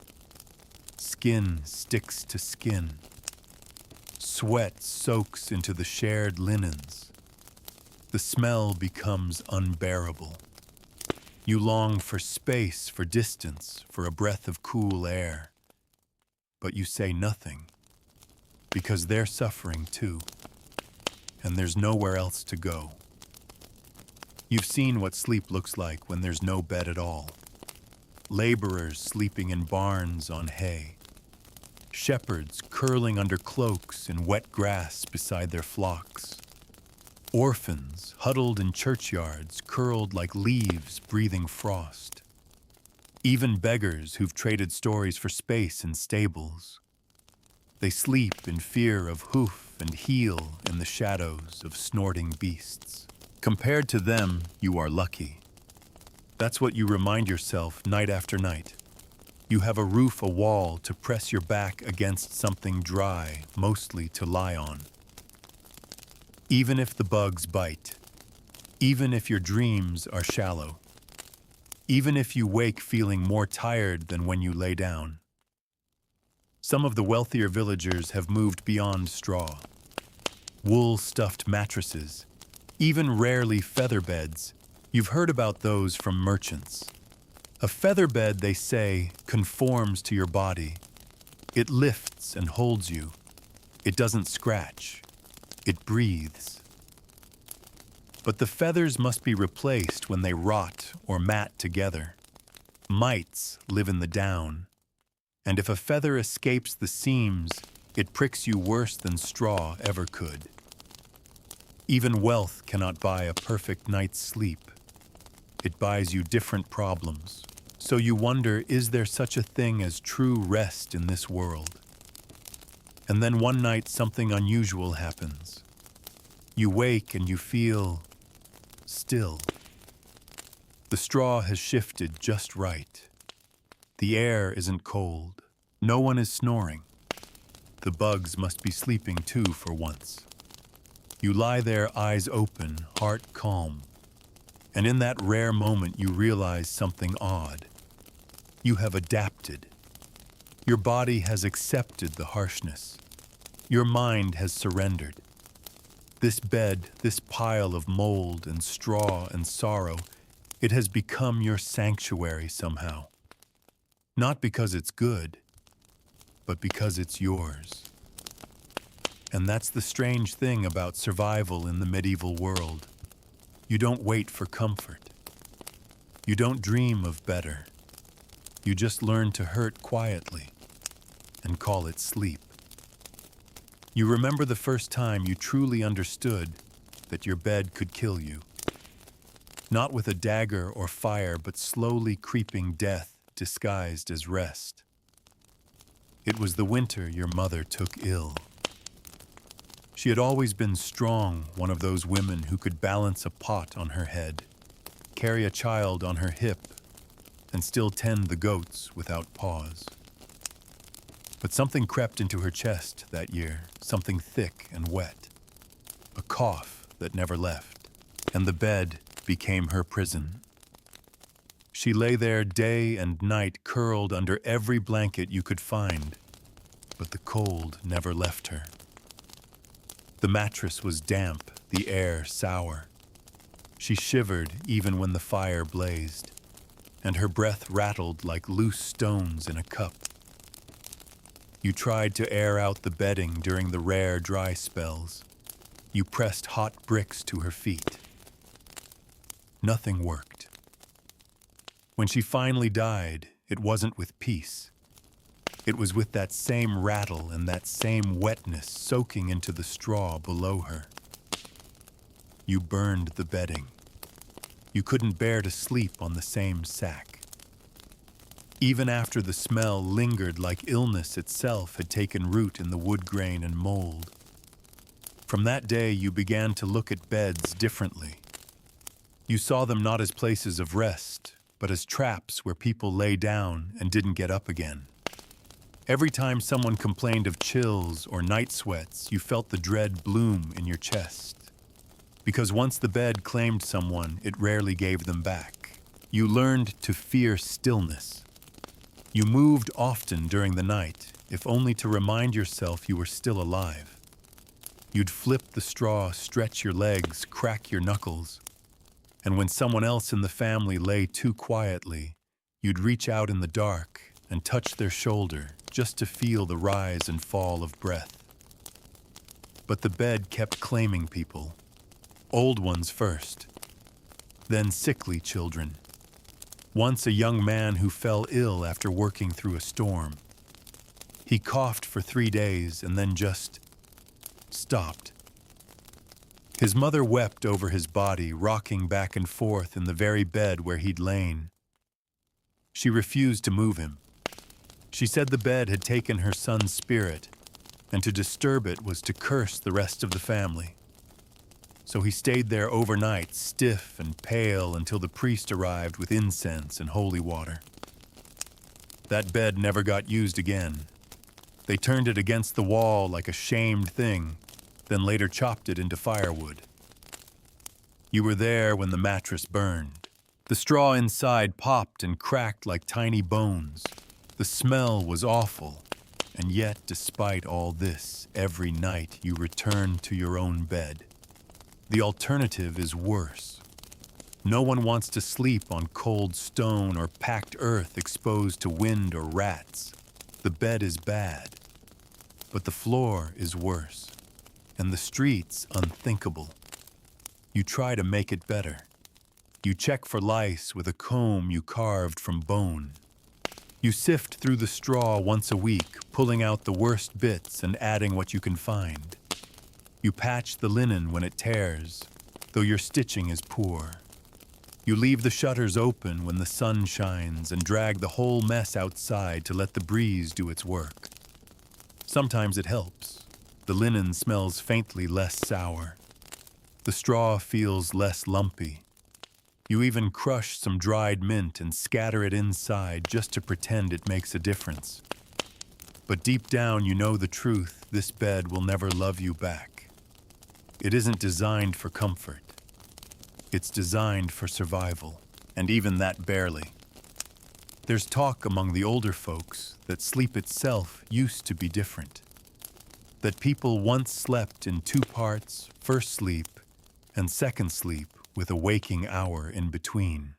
Skin sticks to skin. Sweat soaks into the shared linens. The smell becomes unbearable. You long for space, for distance, for a breath of cool air. But you say nothing, because they're suffering too, and there's nowhere else to go. You've seen what sleep looks like when there's no bed at all. Laborers sleeping in barns on hay. Shepherds curling under cloaks in wet grass beside their flocks. Orphans huddled in churchyards, curled like leaves breathing frost. Even beggars who've traded stories for space in stables. They sleep in fear of hoof and heel in the shadows of snorting beasts. Compared to them, you are lucky. That's what you remind yourself night after night. You have a roof, a wall to press your back against something dry, mostly to lie on. Even if the bugs bite, even if your dreams are shallow, even if you wake feeling more tired than when you lay down. Some of the wealthier villagers have moved beyond straw. Wool-stuffed mattresses, even rarely feather beds. You've heard about those from merchants. A feather bed, they say, conforms to your body. It lifts and holds you. It doesn't scratch. It breathes. But the feathers must be replaced when they rot or mat together. Mites live in the down. And if a feather escapes the seams, it pricks you worse than straw ever could. Even wealth cannot buy a perfect night's sleep. It buys you different problems. So you wonder, is there such a thing as true rest in this world? And then one night something unusual happens. You wake and you feel still. The straw has shifted just right. The air isn't cold. No one is snoring. The bugs must be sleeping too for once. You lie there, eyes open, heart calm. And in that rare moment you realize something odd. You have adapted. Your body has accepted the harshness. Your mind has surrendered. This bed, this pile of mold and straw and sorrow, it has become your sanctuary somehow. Not because it's good, but because it's yours. And that's the strange thing about survival in the medieval world. You don't wait for comfort. You don't dream of better. You just learn to hurt quietly and call it sleep. You remember the first time you truly understood that your bed could kill you. Not with a dagger or fire, but slowly creeping death disguised as rest. It was the winter your mother took ill. She had always been strong, one of those women who could balance a pot on her head, carry a child on her hip, and still tend the goats without pause. But something crept into her chest that year, something thick and wet, a cough that never left, and the bed became her prison. She lay there day and night, curled under every blanket you could find, but the cold never left her. The mattress was damp, the air sour. She shivered even when the fire blazed, and her breath rattled like loose stones in a cup. You tried to air out the bedding during the rare dry spells. You pressed hot bricks to her feet. Nothing worked. When she finally died, it wasn't with peace. It was with that same rattle and that same wetness soaking into the straw below her. You burned the bedding. You couldn't bear to sleep on the same sack. Even after the smell lingered like illness itself had taken root in the wood grain and mold. From that day, you began to look at beds differently. You saw them not as places of rest, but as traps where people lay down and didn't get up again. Every time someone complained of chills or night sweats, you felt the dread bloom in your chest. Because once the bed claimed someone, it rarely gave them back. You learned to fear stillness. You moved often during the night, if only to remind yourself you were still alive. You'd flip the straw, stretch your legs, crack your knuckles. And when someone else in the family lay too quietly, you'd reach out in the dark and touch their shoulder just to feel the rise and fall of breath. But the bed kept claiming people. Old ones first, then sickly children. Once a young man who fell ill after working through a storm. He coughed for 3 days and then just stopped. His mother wept over his body, rocking back and forth in the very bed where he'd lain. She refused to move him. She said the bed had taken her son's spirit, and to disturb it was to curse the rest of the family. So he stayed there overnight, stiff and pale, until the priest arrived with incense and holy water. That bed never got used again. They turned it against the wall like a shamed thing, then later chopped it into firewood. You were there when the mattress burned. The straw inside popped and cracked like tiny bones. The smell was awful, and yet, despite all this, every night you returned to your own bed. The alternative is worse. No one wants to sleep on cold stone or packed earth exposed to wind or rats. The bed is bad, but the floor is worse, and the streets unthinkable. You try to make it better. You check for lice with a comb you carved from bone. You sift through the straw once a week, pulling out the worst bits and adding what you can find. You patch the linen when it tears, though your stitching is poor. You leave the shutters open when the sun shines and drag the whole mess outside to let the breeze do its work. Sometimes it helps. The linen smells faintly less sour. The straw feels less lumpy. You even crush some dried mint and scatter it inside just to pretend it makes a difference. But deep down you know the truth: this bed will never love you back. It isn't designed for comfort. It's designed for survival, and even that barely. There's talk among the older folks that sleep itself used to be different. That people once slept in 2 parts, first sleep and second sleep, with a waking hour in between.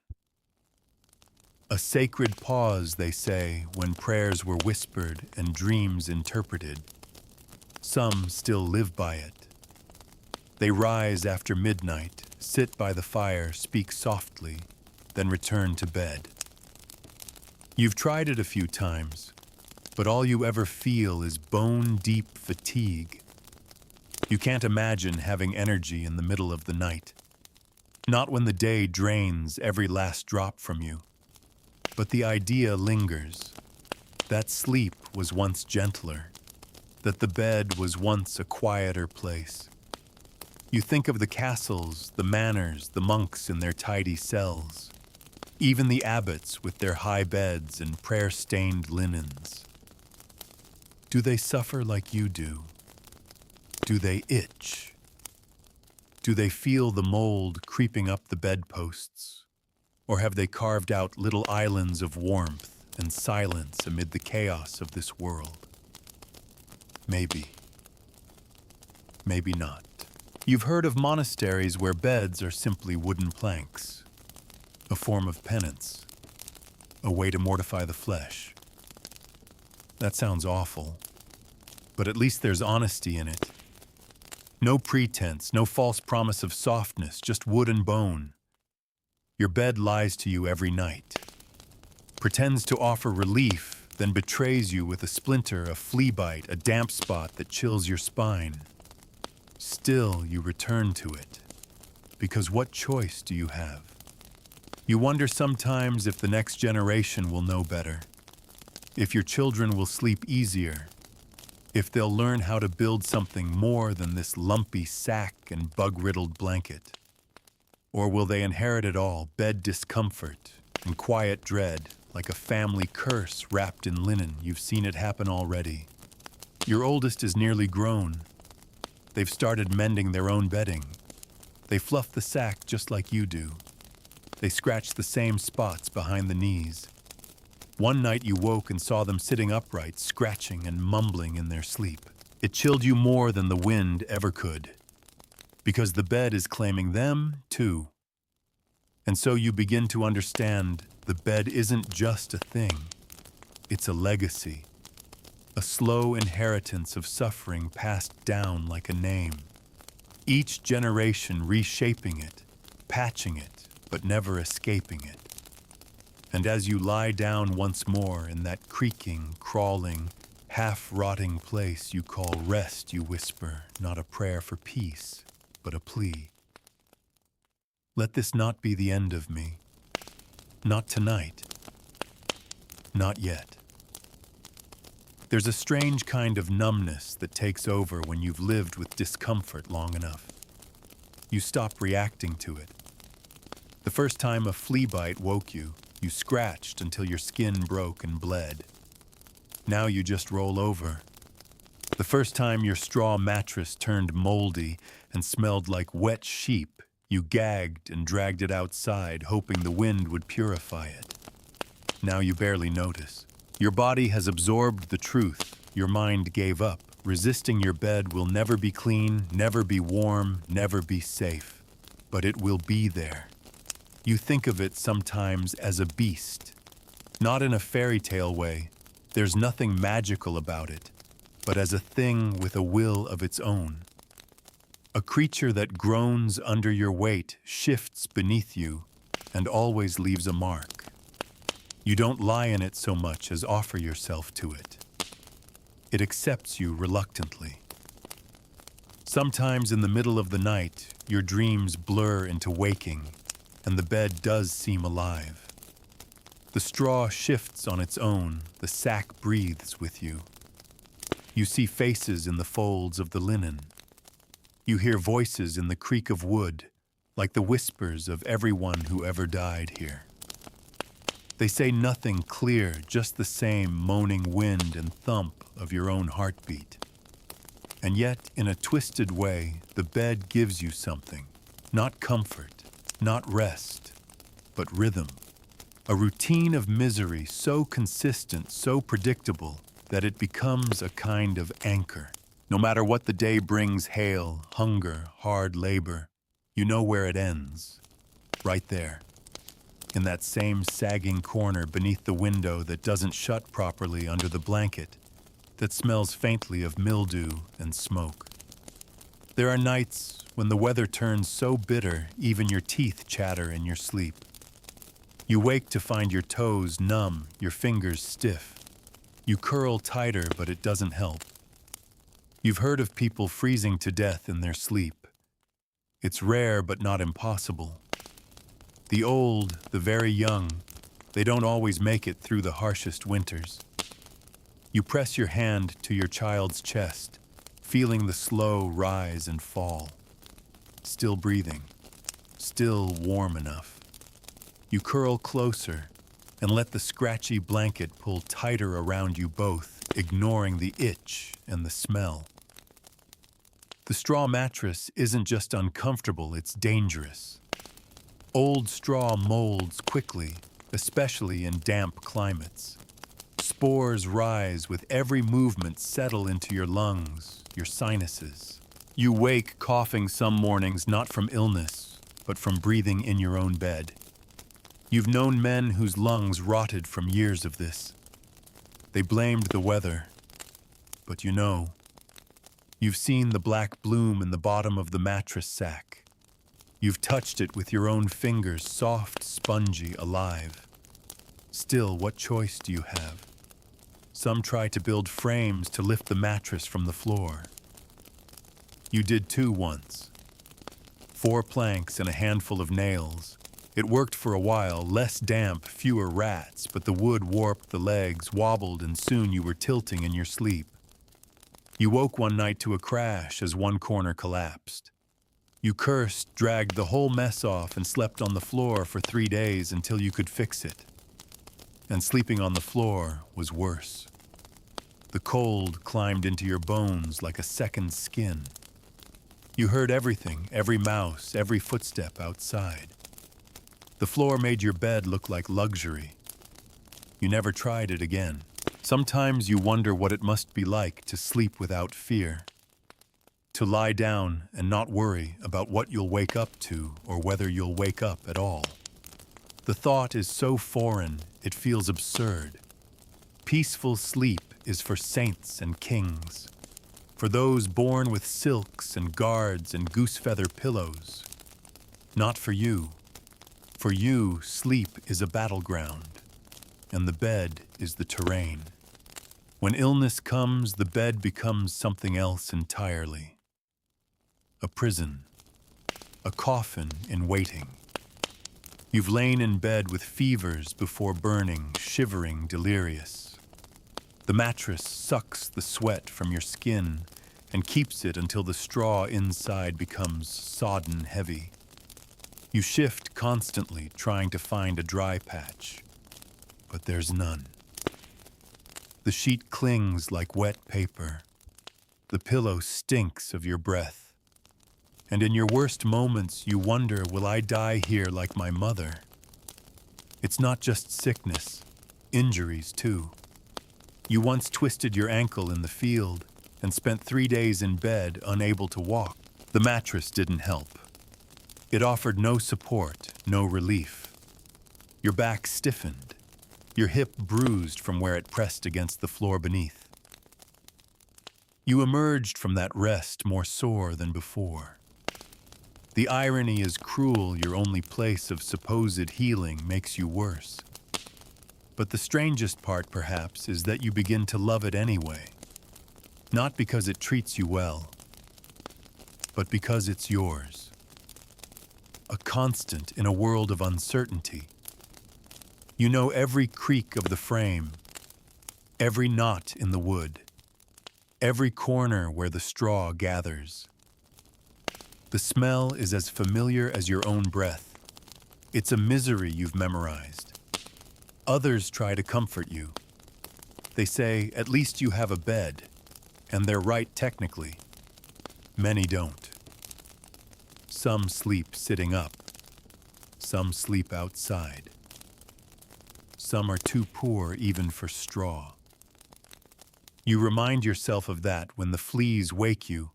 A sacred pause, they say, when prayers were whispered and dreams interpreted. Some still live by it. They rise after midnight, sit by the fire, speak softly, then return to bed. You've tried it a few times, but all you ever feel is bone-deep fatigue. You can't imagine having energy in the middle of the night. Not when the day drains every last drop from you. But the idea lingers. That sleep was once gentler. That the bed was once a quieter place. You think of the castles, the manors, the monks in their tidy cells. Even the abbots with their high beds and prayer-stained linens. Do they suffer like you do? Do they itch? Do they feel the mold creeping up the bedposts? Or have they carved out little islands of warmth and silence amid the chaos of this world? Maybe. Maybe not. You've heard of monasteries where beds are simply wooden planks, a form of penance, a way to mortify the flesh. That sounds awful, but at least there's honesty in it. No pretense, no false promise of softness, just wood and bone. Your bed lies to you every night, pretends to offer relief, then betrays you with a splinter, a flea bite, a damp spot that chills your spine. Still, you return to it, because what choice do you have? You wonder sometimes if the next generation will know better, if your children will sleep easier, if they'll learn how to build something more than this lumpy sack and bug-riddled blanket. Or will they inherit it all, bed discomfort and quiet dread, like a family curse wrapped in linen? You've seen it happen already. Your oldest is nearly grown. They've started mending their own bedding. They fluff the sack just like you do. They scratch the same spots behind the knees. One night you woke and saw them sitting upright, scratching and mumbling in their sleep. It chilled you more than the wind ever could, because the bed is claiming them too. And so you begin to understand the bed isn't just a thing. It's a legacy, a slow inheritance of suffering passed down like a name. Each generation reshaping it, patching it, but never escaping it. And as you lie down once more in that creaking, crawling, half-rotting place you call rest, you whisper, not a prayer for peace, but a plea. Let this not be the end of me. Not tonight. Not yet. There's a strange kind of numbness that takes over when you've lived with discomfort long enough. You stop reacting to it. The first time a flea bite woke you, you scratched until your skin broke and bled. Now you just roll over. The first time your straw mattress turned moldy and smelled like wet sheep, you gagged and dragged it outside, hoping the wind would purify it. Now you barely notice. Your body has absorbed the truth. Your mind gave up. Resisting your bed will never be clean, never be warm, never be safe. But it will be there. You think of it sometimes as a beast. Not in a fairy tale way. There's nothing magical about it, but as a thing with a will of its own. A creature that groans under your weight, shifts beneath you, and always leaves a mark. You don't lie in it so much as offer yourself to it. It accepts you reluctantly. Sometimes in the middle of the night, your dreams blur into waking, and the bed does seem alive. The straw shifts on its own, the sack breathes with you. You see faces in the folds of the linen. You hear voices in the creak of wood, like the whispers of everyone who ever died here. They say nothing clear, just the same moaning wind and thump of your own heartbeat. And yet, in a twisted way, the bed gives you something. Not comfort, not rest, but rhythm. A routine of misery so consistent, so predictable, that it becomes a kind of anchor. No matter what the day brings, hail, hunger, hard labor, you know where it ends. Right there. In that same sagging corner beneath the window that doesn't shut properly under the blanket, that smells faintly of mildew and smoke. There are nights when the weather turns so bitter, even your teeth chatter in your sleep. You wake to find your toes numb, your fingers stiff. You curl tighter, but it doesn't help. You've heard of people freezing to death in their sleep. It's rare, but not impossible. The old, the very young, they don't always make it through the harshest winters. You press your hand to your child's chest, feeling the slow rise and fall. Still breathing, still warm enough. You curl closer and let the scratchy blanket pull tighter around you both, ignoring the itch and the smell. The straw mattress isn't just uncomfortable, it's dangerous. Old straw molds quickly, especially in damp climates. Spores rise with every movement, settle into your lungs, your sinuses. You wake coughing some mornings not from illness, but from breathing in your own bed. You've known men whose lungs rotted from years of this. They blamed the weather, but you've seen the black bloom in the bottom of the mattress sack. You've touched it with your own fingers, soft, spongy, alive. Still, what choice do you have? Some try to build frames to lift the mattress from the floor. You did too once. 4 planks and a handful of nails. It worked for a while, less damp, fewer rats, but the wood warped the legs, wobbled, and soon you were tilting in your sleep. You woke one night to a crash as one corner collapsed. You cursed, dragged the whole mess off, and slept on the floor for 3 days until you could fix it. And sleeping on the floor was worse. The cold climbed into your bones like a second skin. You heard everything, every mouse, every footstep outside. The floor made your bed look like luxury. You never tried it again. Sometimes you wonder what it must be like to sleep without fear. To lie down and not worry about what you'll wake up to or whether you'll wake up at all. The thought is so foreign, it feels absurd. Peaceful sleep is for saints and kings, for those born with silks and guards and goose-feather pillows. Not for you. For you, sleep is a battleground, and the bed is the terrain. When illness comes, the bed becomes something else entirely. A prison, a coffin in waiting. You've lain in bed with fevers before burning, shivering, delirious. The mattress sucks the sweat from your skin and keeps it until the straw inside becomes sodden heavy. You shift constantly, trying to find a dry patch, but there's none. The sheet clings like wet paper. The pillow stinks of your breath. And in your worst moments, you wonder, will I die here like my mother? It's not just sickness, injuries too. You once twisted your ankle in the field and spent 3 days in bed, unable to walk. The mattress didn't help. It offered no support, no relief. Your back stiffened, your hip bruised from where it pressed against the floor beneath. You emerged from that rest more sore than before. The irony is cruel. Your only place of supposed healing makes you worse. But the strangest part, perhaps, is that you begin to love it anyway. Not because it treats you well, but because it's yours. A constant in a world of uncertainty. You know every creak of the frame, every knot in the wood, every corner where the straw gathers. The smell is as familiar as your own breath. It's a misery you've memorized. Others try to comfort you. They say, at least you have a bed, and they're right technically. Many don't. Some sleep sitting up. Some sleep outside. Some are too poor even for straw. You remind yourself of that when the fleas wake you,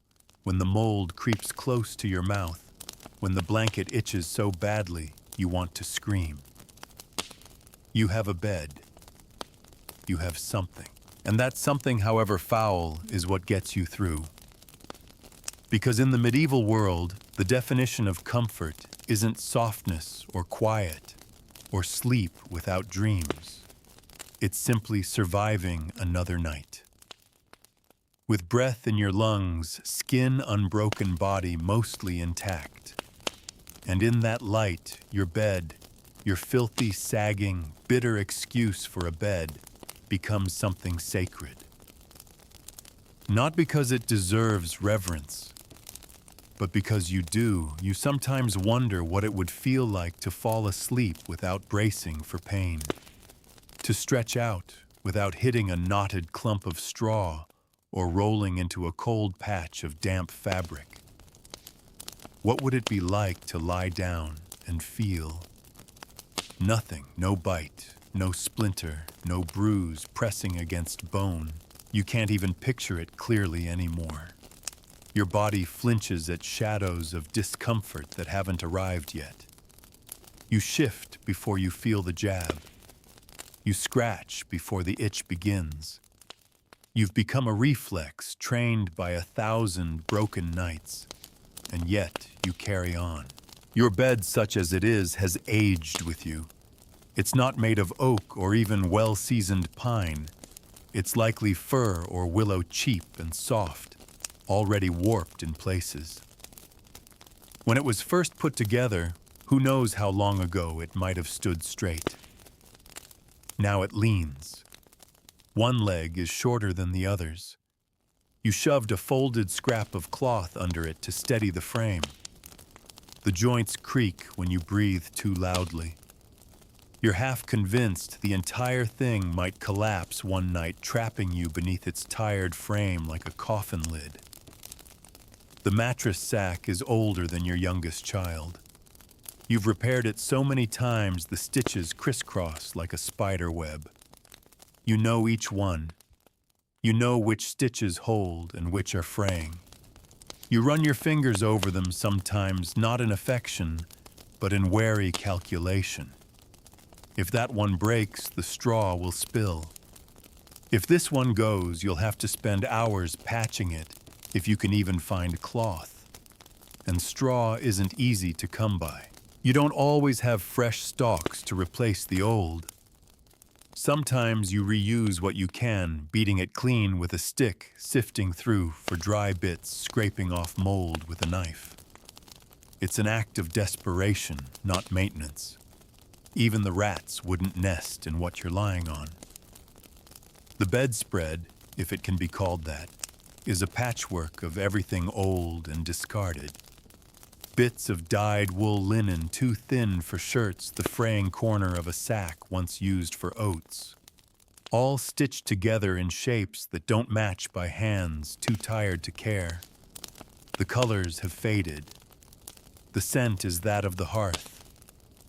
when the mold creeps close to your mouth, when the blanket itches so badly you want to scream. You have a bed. You have something. And that something, however foul, is what gets you through. Because in the medieval world, the definition of comfort isn't softness or quiet or sleep without dreams. It's simply surviving another night. With breath in your lungs, skin unbroken, body mostly intact. And in that light, your bed, your filthy, sagging, bitter excuse for a bed, becomes something sacred. Not because it deserves reverence, but because you do. You sometimes wonder what it would feel like to fall asleep without bracing for pain, to stretch out without hitting a knotted clump of straw or rolling into a cold patch of damp fabric. What would it be like to lie down and feel nothing, no bite, no splinter, no bruise pressing against bone? You can't even picture it clearly anymore. Your body flinches at shadows of discomfort that haven't arrived yet. You shift before you feel the jab. You scratch before the itch begins. You've become a reflex trained by 1,000 broken nights, and yet you carry on. Your bed, such as it is, has aged with you. It's not made of oak or even well-seasoned pine. It's likely fir or willow, cheap and soft, already warped in places. When it was first put together, who knows how long ago it might have stood straight. Now it leans. One leg is shorter than the others. You shoved a folded scrap of cloth under it to steady the frame. The joints creak when you breathe too loudly. You're half convinced the entire thing might collapse one night, trapping you beneath its tired frame like a coffin lid. The mattress sack is older than your youngest child. You've repaired it so many times the stitches crisscross like a spider web. You know each one. You know which stitches hold and which are fraying. You run your fingers over them sometimes, not in affection, but in wary calculation. If that one breaks, the straw will spill. If this one goes, you'll have to spend hours patching it, if you can even find cloth. And straw isn't easy to come by. You don't always have fresh stalks to replace the old. Sometimes you reuse what you can, beating it clean with a stick, sifting through for dry bits, scraping off mold with a knife. It's an act of desperation, not maintenance. Even the rats wouldn't nest in what you're lying on. The bedspread, if it can be called that, is a patchwork of everything old and discarded. Bits of dyed wool linen too thin for shirts, the fraying corner of a sack once used for oats. All stitched together in shapes that don't match by hands too tired to care. The colors have faded. The scent is that of the hearth,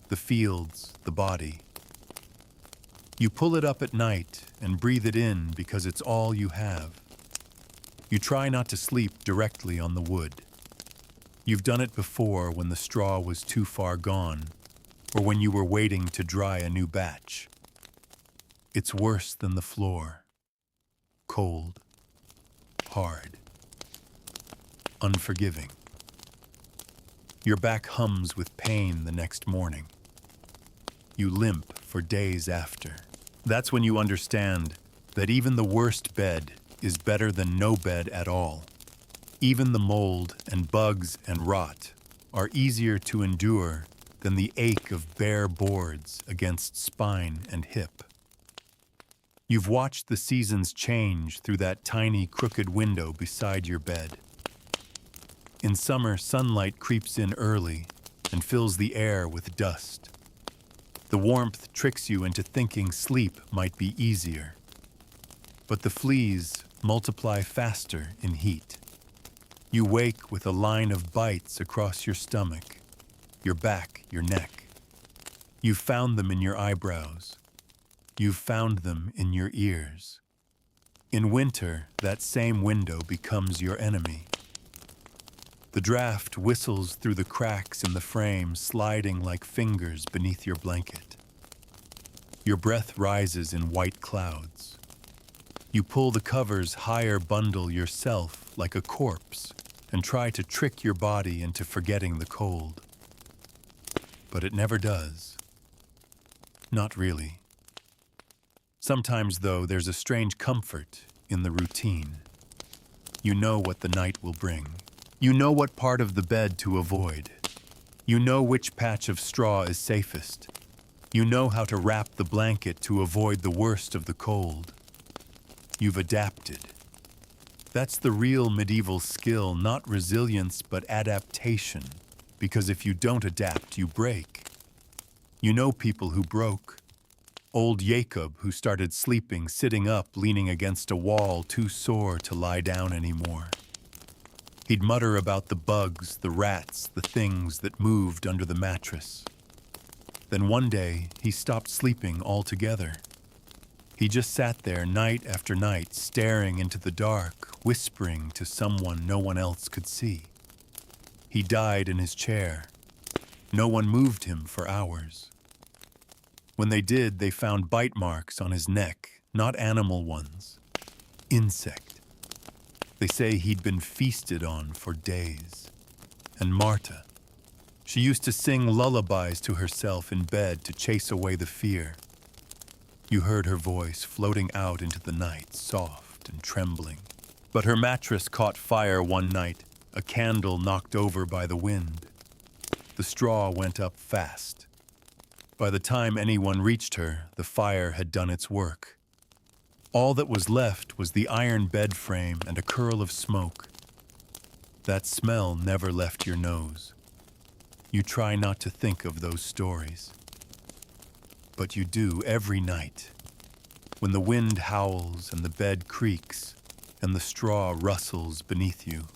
the fields, the body. You pull it up at night and breathe it in because it's all you have. You try not to sleep directly on the wood. You've done it before when the straw was too far gone, or when you were waiting to dry a new batch. It's worse than the floor. Cold, hard, unforgiving. Your back hums with pain the next morning. You limp for days after. That's when you understand that even the worst bed is better than no bed at all. Even the mold and bugs and rot are easier to endure than the ache of bare boards against spine and hip. You've watched the seasons change through that tiny crooked window beside your bed. In summer, sunlight creeps in early and fills the air with dust. The warmth tricks you into thinking sleep might be easier. But the fleas multiply faster in heat. You wake with a line of bites across your stomach, your back, your neck. You've found them in your eyebrows. You've found them in your ears. In winter, that same window becomes your enemy. The draft whistles through the cracks in the frame, sliding like fingers beneath your blanket. Your breath rises in white clouds. You pull the covers higher, bundle yourself like a corpse, and try to trick your body into forgetting the cold. But it never does. Not really. Sometimes, though, there's a strange comfort in the routine. You know what the night will bring. You know what part of the bed to avoid. You know which patch of straw is safest. You know how to wrap the blanket to avoid the worst of the cold. You've adapted. That's the real medieval skill, not resilience, but adaptation. Because if you don't adapt, you break. You know people who broke. Old Jacob, who started sleeping, sitting up, leaning against a wall, too sore to lie down anymore. He'd mutter about the bugs, the rats, the things that moved under the mattress. Then one day, he stopped sleeping altogether. He just sat there night after night, staring into the dark, whispering to someone no one else could see. He died in his chair. No one moved him for hours. When they did, they found bite marks on his neck, not animal ones. Insect. They say he'd been feasted on for days. And Marta, she used to sing lullabies to herself in bed to chase away the fear. You heard her voice floating out into the night, soft and trembling. But her mattress caught fire one night, a candle knocked over by the wind. The straw went up fast. By the time anyone reached her, the fire had done its work. All that was left was the iron bed frame and a curl of smoke. That smell never left your nose. You try not to think of those stories. But you do every night, when the wind howls and the bed creaks and the straw rustles beneath you.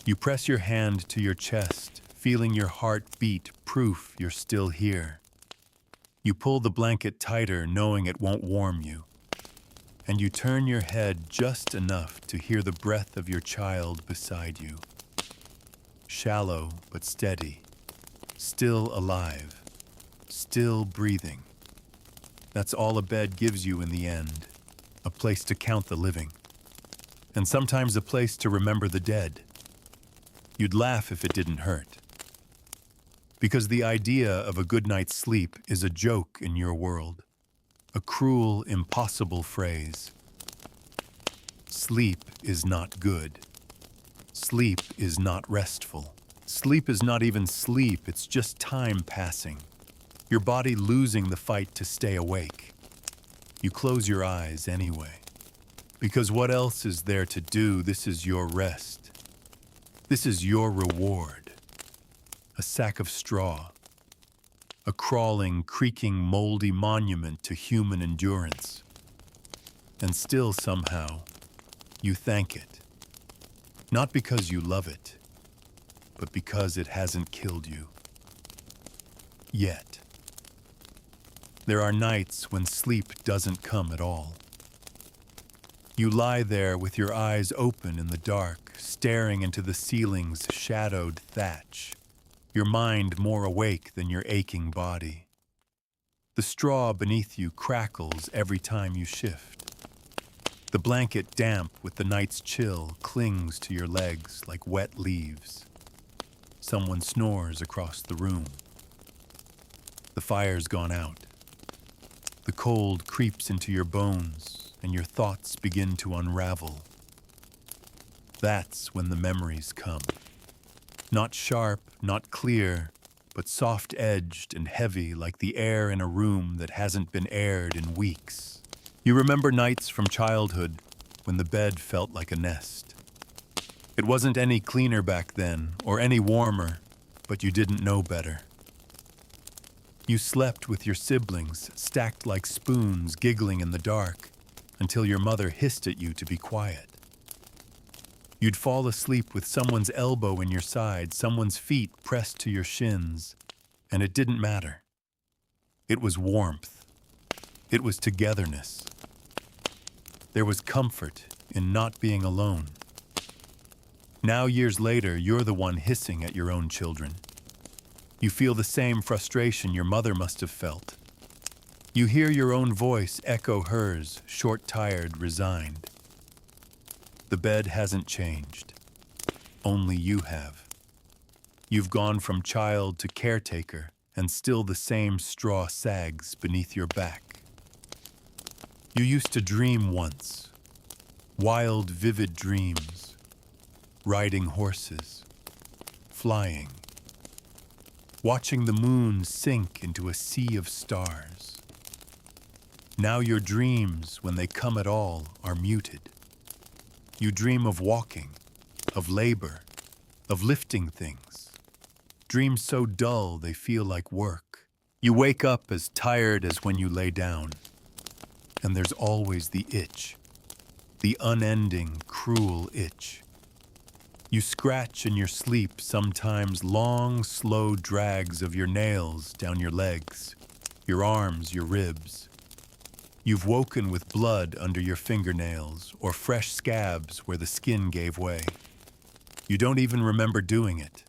You press your hand to your chest, feeling your heart beat, proof you're still here. You pull the blanket tighter, knowing it won't warm you. And you turn your head just enough to hear the breath of your child beside you. Shallow but steady, still alive, still breathing. That's all a bed gives you in the end, a place to count the living, and sometimes a place to remember the dead. You'd laugh if it didn't hurt, because the idea of a good night's sleep is a joke in your world, a cruel, impossible phrase. Sleep is not good. Sleep is not restful. Sleep is not even sleep, it's just time passing. Your body losing the fight to stay awake. You close your eyes anyway. Because what else is there to do? This is your rest. This is your reward. A sack of straw. A crawling, creaking, moldy monument to human endurance. And still somehow, you thank it. Not because you love it, but because it hasn't killed you. Yet. There are nights when sleep doesn't come at all. You lie there with your eyes open in the dark, staring into the ceiling's shadowed thatch, your mind more awake than your aching body. The straw beneath you crackles every time you shift. The blanket, damp with the night's chill, clings to your legs like wet leaves. Someone snores across the room. The fire's gone out. The cold creeps into your bones, and your thoughts begin to unravel. That's when the memories come. Not sharp, not clear, but soft-edged and heavy like the air in a room that hasn't been aired in weeks. You remember nights from childhood when the bed felt like a nest. It wasn't any cleaner back then, or any warmer, but you didn't know better. You slept with your siblings, stacked like spoons, giggling in the dark, until your mother hissed at you to be quiet. You'd fall asleep with someone's elbow in your side, someone's feet pressed to your shins, and it didn't matter. It was warmth. It was togetherness. There was comfort in not being alone. Now, years later, you're the one hissing at your own children. You feel the same frustration your mother must have felt. You hear your own voice echo hers, short-tired, resigned. The bed hasn't changed. Only you have. You've gone from child to caretaker, and still the same straw sags beneath your back. You used to dream once. Wild, vivid dreams. Riding horses. Flying. Watching the moon sink into a sea of stars. Now your dreams, when they come at all, are muted. You dream of walking, of labor, of lifting things. Dreams so dull they feel like work. You wake up as tired as when you lay down. And there's always the itch, the unending, cruel itch. You scratch in your sleep, sometimes long, slow drags of your nails down your legs, your arms, your ribs. You've woken with blood under your fingernails or fresh scabs where the skin gave way. You don't even remember doing it.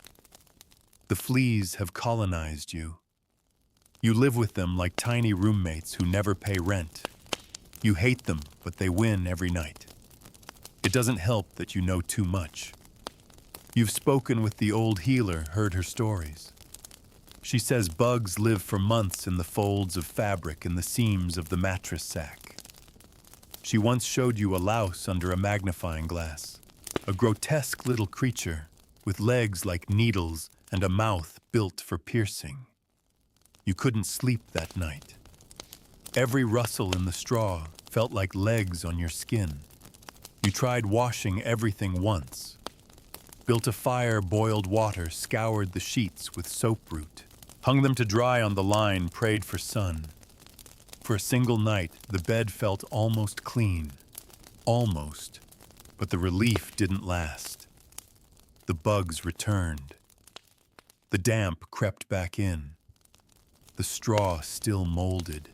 The fleas have colonized you. You live with them like tiny roommates who never pay rent. You hate them, but they win every night. It doesn't help that you know too much. You've spoken with the old healer, heard her stories. She says bugs live for months in the folds of fabric in the seams of the mattress sack. She once showed you a louse under a magnifying glass, a grotesque little creature with legs like needles and a mouth built for piercing. You couldn't sleep that night. Every rustle in the straw felt like legs on your skin. You tried washing everything once, built a fire, boiled water, scoured the sheets with soap root, hung them to dry on the line, prayed for sun. For a single night, the bed felt almost clean. Almost. But the relief didn't last. The bugs returned. The damp crept back in. The straw still molded.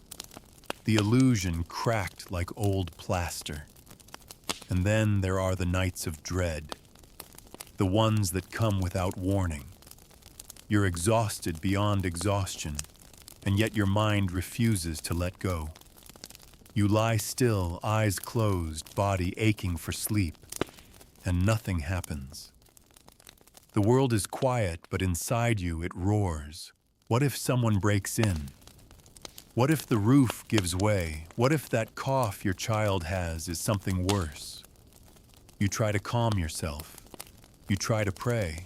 The illusion cracked like old plaster. And then there are the nights of dread. The ones that come without warning. You're exhausted beyond exhaustion, and yet your mind refuses to let go. You lie still, eyes closed, body aching for sleep, and nothing happens. The world is quiet, but inside you it roars. What if someone breaks in? What if the roof gives way? What if that cough your child has is something worse? You try to calm yourself. You try to pray.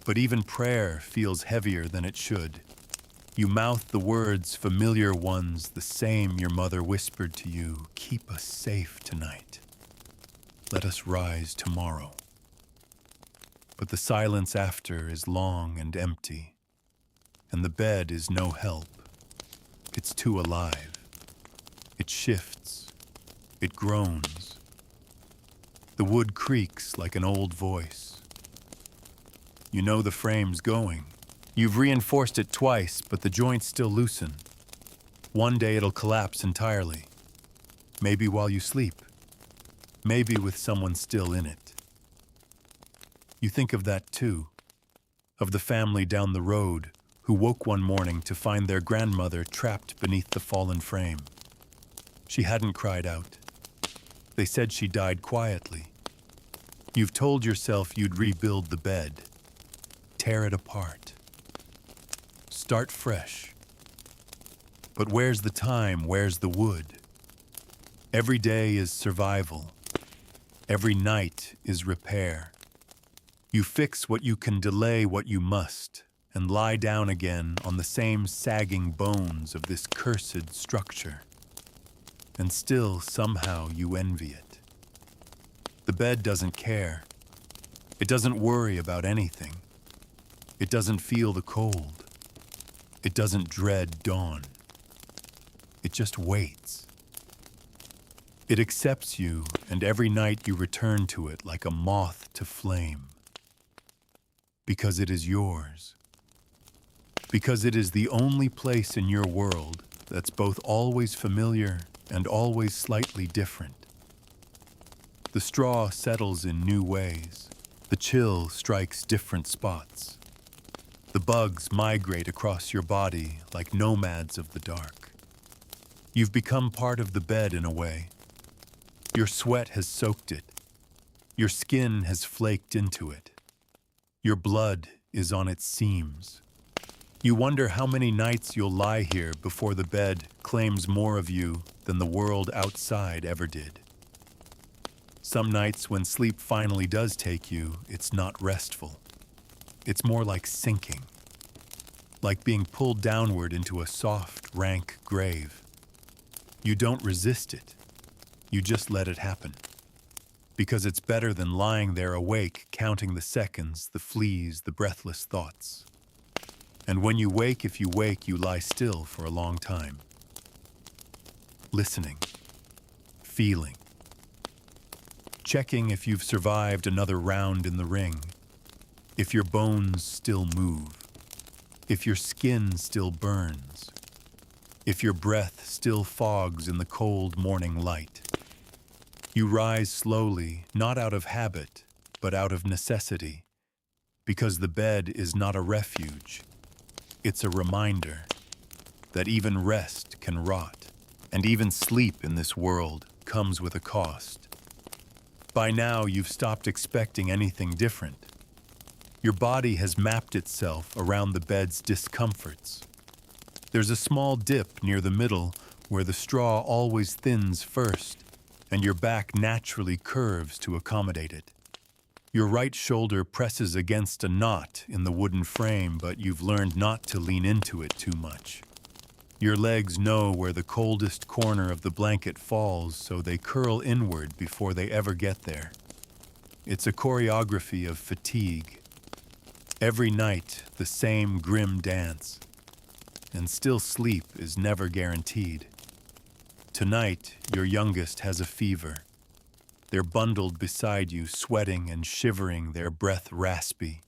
But even prayer feels heavier than it should. You mouth the words, familiar ones, the same your mother whispered to you. Keep us safe tonight. Let us rise tomorrow. But the silence after is long and empty, and the bed is no help. It's too alive. It shifts. It groans. The wood creaks like an old voice. You know the frame's going. You've reinforced it twice, but the joints still loosen. One day it'll collapse entirely. Maybe while you sleep. Maybe with someone still in it. You think of that too, of the family down the road who woke one morning to find their grandmother trapped beneath the fallen frame. She hadn't cried out. They said she died quietly. You've told yourself you'd rebuild the bed, tear it apart, start fresh. But where's the time? Where's the wood? Every day is survival. Every night is repair. You fix what you can, delay what you must, and lie down again on the same sagging bones of this cursed structure. And still, somehow, you envy it. The bed doesn't care. It doesn't worry about anything. It doesn't feel the cold. It doesn't dread dawn. It just waits. It accepts you, and every night you return to it like a moth to flame. Because it is yours. Because it is the only place in your world that's both always familiar and always slightly different. The straw settles in new ways. The chill strikes different spots. The bugs migrate across your body like nomads of the dark. You've become part of the bed in a way. Your sweat has soaked it. Your skin has flaked into it. Your blood is on its seams. You wonder how many nights you'll lie here before the bed claims more of you than the world outside ever did. Some nights when sleep finally does take you, it's not restful. It's more like sinking, like being pulled downward into a soft, rank grave. You don't resist it. You just let it happen. Because it's better than lying there awake, counting the seconds, the fleas, the breathless thoughts. And when you wake, if you wake, you lie still for a long time. Listening. Feeling. Checking if you've survived another round in the ring. If your bones still move. If your skin still burns. If your breath still fogs in the cold morning light. You rise slowly, not out of habit, but out of necessity, because the bed is not a refuge. It's a reminder that even rest can rot, and even sleep in this world comes with a cost. By now, you've stopped expecting anything different. Your body has mapped itself around the bed's discomforts. There's a small dip near the middle where the straw always thins first, and your back naturally curves to accommodate it. Your right shoulder presses against a knot in the wooden frame, but you've learned not to lean into it too much. Your legs know where the coldest corner of the blanket falls, so they curl inward before they ever get there. It's a choreography of fatigue. Every night, the same grim dance. And still sleep is never guaranteed. Tonight, your youngest has a fever. They're bundled beside you, sweating and shivering, their breath raspy.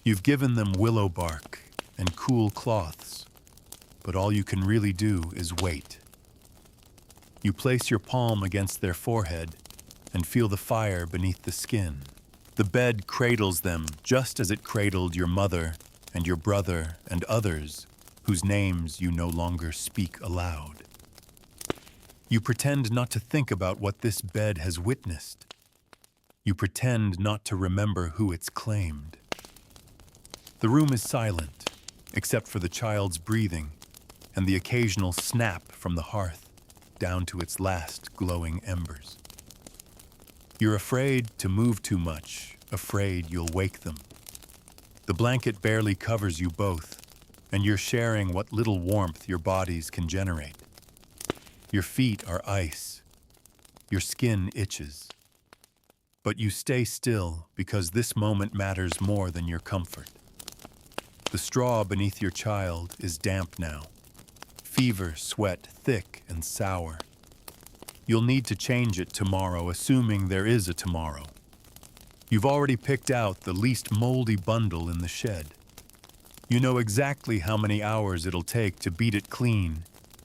You've given them willow bark and cool cloths, but all you can really do is wait. You place your palm against their forehead and feel the fire beneath the skin. The bed cradles them just as it cradled your mother and your brother and others whose names you no longer speak aloud. You pretend not to think about what this bed has witnessed. You pretend not to remember who it's claimed. The room is silent, except for the child's breathing and the occasional snap from the hearth down to its last glowing embers. You're afraid to move too much, afraid you'll wake them. The blanket barely covers you both, and you're sharing what little warmth your bodies can generate. Your feet are ice. Your skin itches. But you stay still because this moment matters more than your comfort. The straw beneath your child is damp now. Fever sweat thick and sour. You'll need to change it tomorrow, assuming there is a tomorrow. You've already picked out the least moldy bundle in the shed. You know exactly how many hours it'll take to beat it clean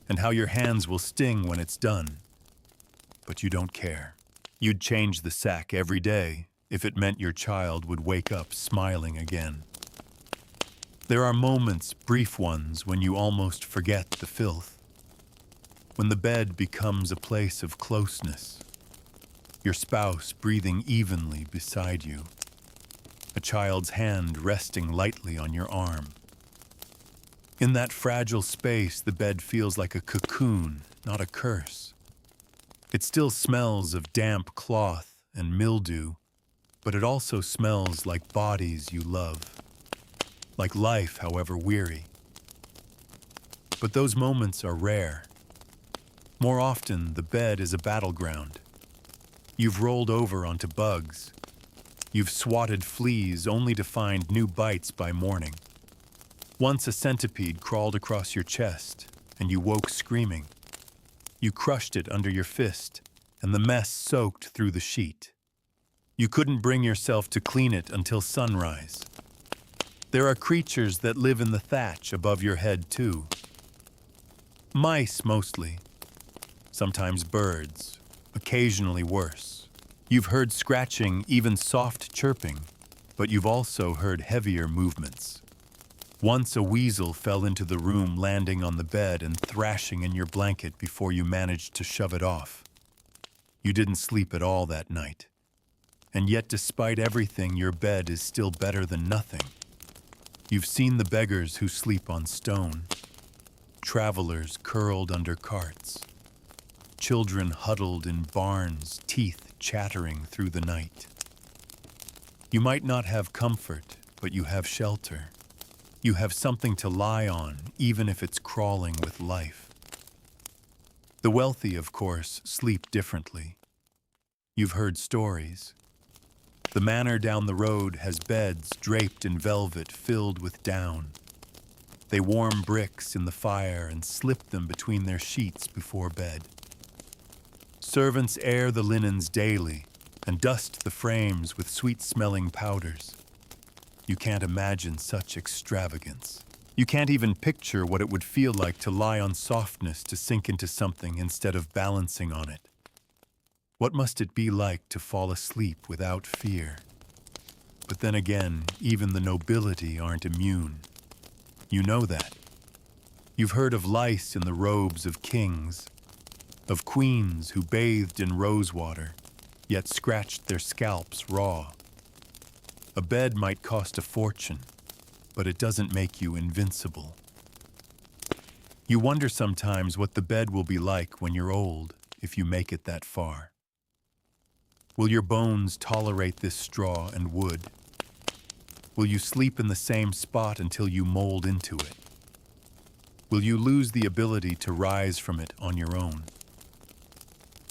and how your hands will sting when it's done. But you don't care. You'd change the sack every day if it meant your child would wake up smiling again. There are moments, brief ones, when you almost forget the filth. When the bed becomes a place of closeness. Your spouse breathing evenly beside you. A child's hand resting lightly on your arm. In that fragile space, the bed feels like a cocoon, not a curse. It still smells of damp cloth and mildew, but it also smells like bodies you love. Like life, however weary. But those moments are rare. More often, the bed is a battleground. You've rolled over onto bugs. You've swatted fleas only to find new bites by morning. Once a centipede crawled across your chest, and you woke screaming. You crushed it under your fist, and the mess soaked through the sheet. You couldn't bring yourself to clean it until sunrise. There are creatures that live in the thatch above your head, too. Mice, mostly. Sometimes birds, occasionally worse. You've heard scratching, even soft chirping, but you've also heard heavier movements. Once a weasel fell into the room, landing on the bed and thrashing in your blanket before you managed to shove it off. You didn't sleep at all that night. And yet, despite everything, your bed is still better than nothing. You've seen the beggars who sleep on stone, travelers curled under carts, children huddled in barns, teeth chattering through the night. You might not have comfort, but you have shelter. You have something to lie on, even if it's crawling with life. The wealthy, of course, sleep differently. You've heard stories. The manor down the road has beds draped in velvet filled with down. They warm bricks in the fire and slip them between their sheets before bed. Servants air the linens daily and dust the frames with sweet-smelling powders. You can't imagine such extravagance. You can't even picture what it would feel like to lie on softness to sink into something instead of balancing on it. What must it be like to fall asleep without fear? But then again, even the nobility aren't immune. You know that. You've heard of lice in the robes of kings, of queens who bathed in rosewater, yet scratched their scalps raw. A bed might cost a fortune, but it doesn't make you invincible. You wonder sometimes what the bed will be like when you're old, if you make it that far. Will your bones tolerate this straw and wood? Will you sleep in the same spot until you mold into it? Will you lose the ability to rise from it on your own?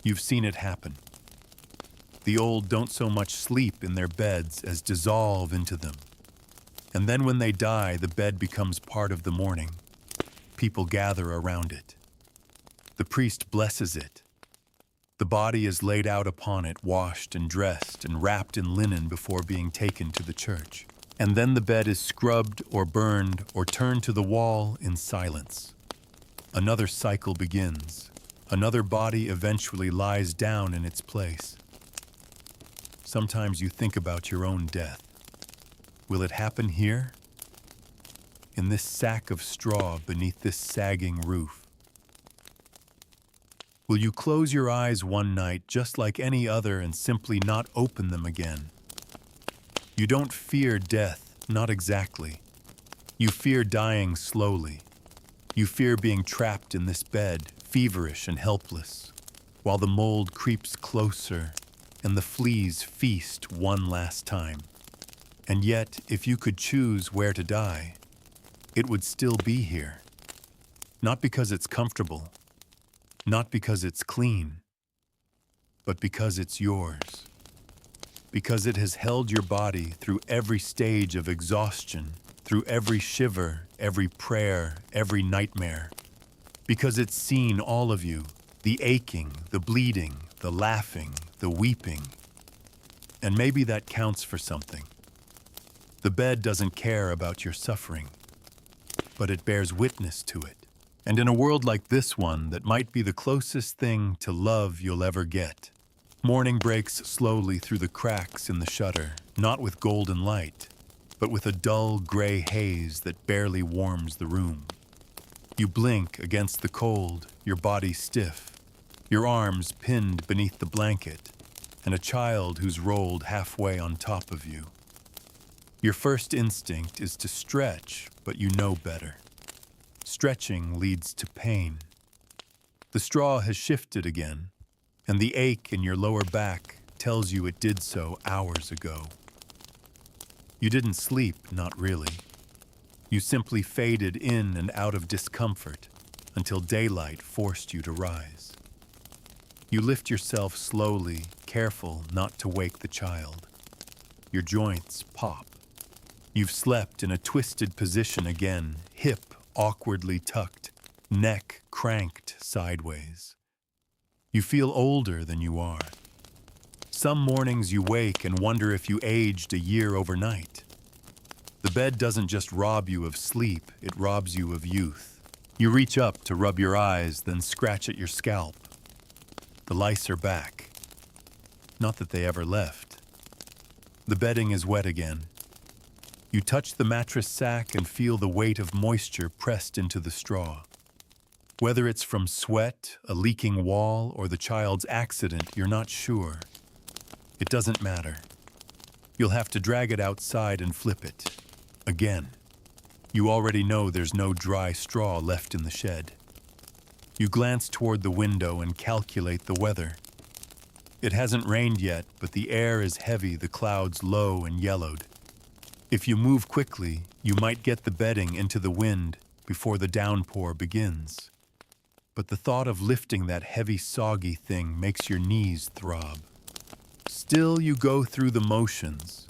You've seen it happen. The old don't so much sleep in their beds as dissolve into them. And then when they die, the bed becomes part of the mourning. People gather around it. The priest blesses it. The body is laid out upon it, washed and dressed and wrapped in linen before being taken to the church. And then the bed is scrubbed or burned or turned to the wall in silence. Another cycle begins. Another body eventually lies down in its place. Sometimes you think about your own death. Will it happen here? In this sack of straw beneath this sagging roof? Will you close your eyes one night just like any other and simply not open them again? You don't fear death, not exactly. You fear dying slowly. You fear being trapped in this bed, feverish and helpless, while the mold creeps closer and the fleas feast one last time. And yet, if you could choose where to die, it would still be here. Not because it's comfortable, not because it's clean, but because it's yours. Because it has held your body through every stage of exhaustion, through every shiver, every prayer, every nightmare. Because it's seen all of you, the aching, the bleeding, the laughing, the weeping. And maybe that counts for something. The bed doesn't care about your suffering, but it bears witness to it. And in a world like this one that might be the closest thing to love you'll ever get, morning breaks slowly through the cracks in the shutter, not with golden light, but with a dull gray haze that barely warms the room. You blink against the cold, your body stiff, your arms pinned beneath the blanket, and a child who's rolled halfway on top of you. Your first instinct is to stretch, but you know better. Stretching leads to pain. The straw has shifted again, and the ache in your lower back tells you it did so hours ago. You didn't sleep, not really. You simply faded in and out of discomfort until daylight forced you to rise. You lift yourself slowly, careful not to wake the child. Your joints pop. You've slept in a twisted position again, hip awkwardly tucked, neck cranked sideways. You feel older than you are. Some mornings you wake and wonder if you aged a year overnight. The bed doesn't just rob you of sleep, it robs you of youth. You reach up to rub your eyes, then scratch at your scalp. The lice are back. Not that they ever left. The bedding is wet again. You touch the mattress sack and feel the weight of moisture pressed into the straw. Whether it's from sweat, a leaking wall, or the child's accident, you're not sure. It doesn't matter. You'll have to drag it outside and flip it. Again. You already know there's no dry straw left in the shed. You glance toward the window and calculate the weather. It hasn't rained yet, but the air is heavy, the clouds low and yellowed. If you move quickly, you might get the bedding into the wind before the downpour begins. But the thought of lifting that heavy, soggy thing makes your knees throb. Still, you go through the motions.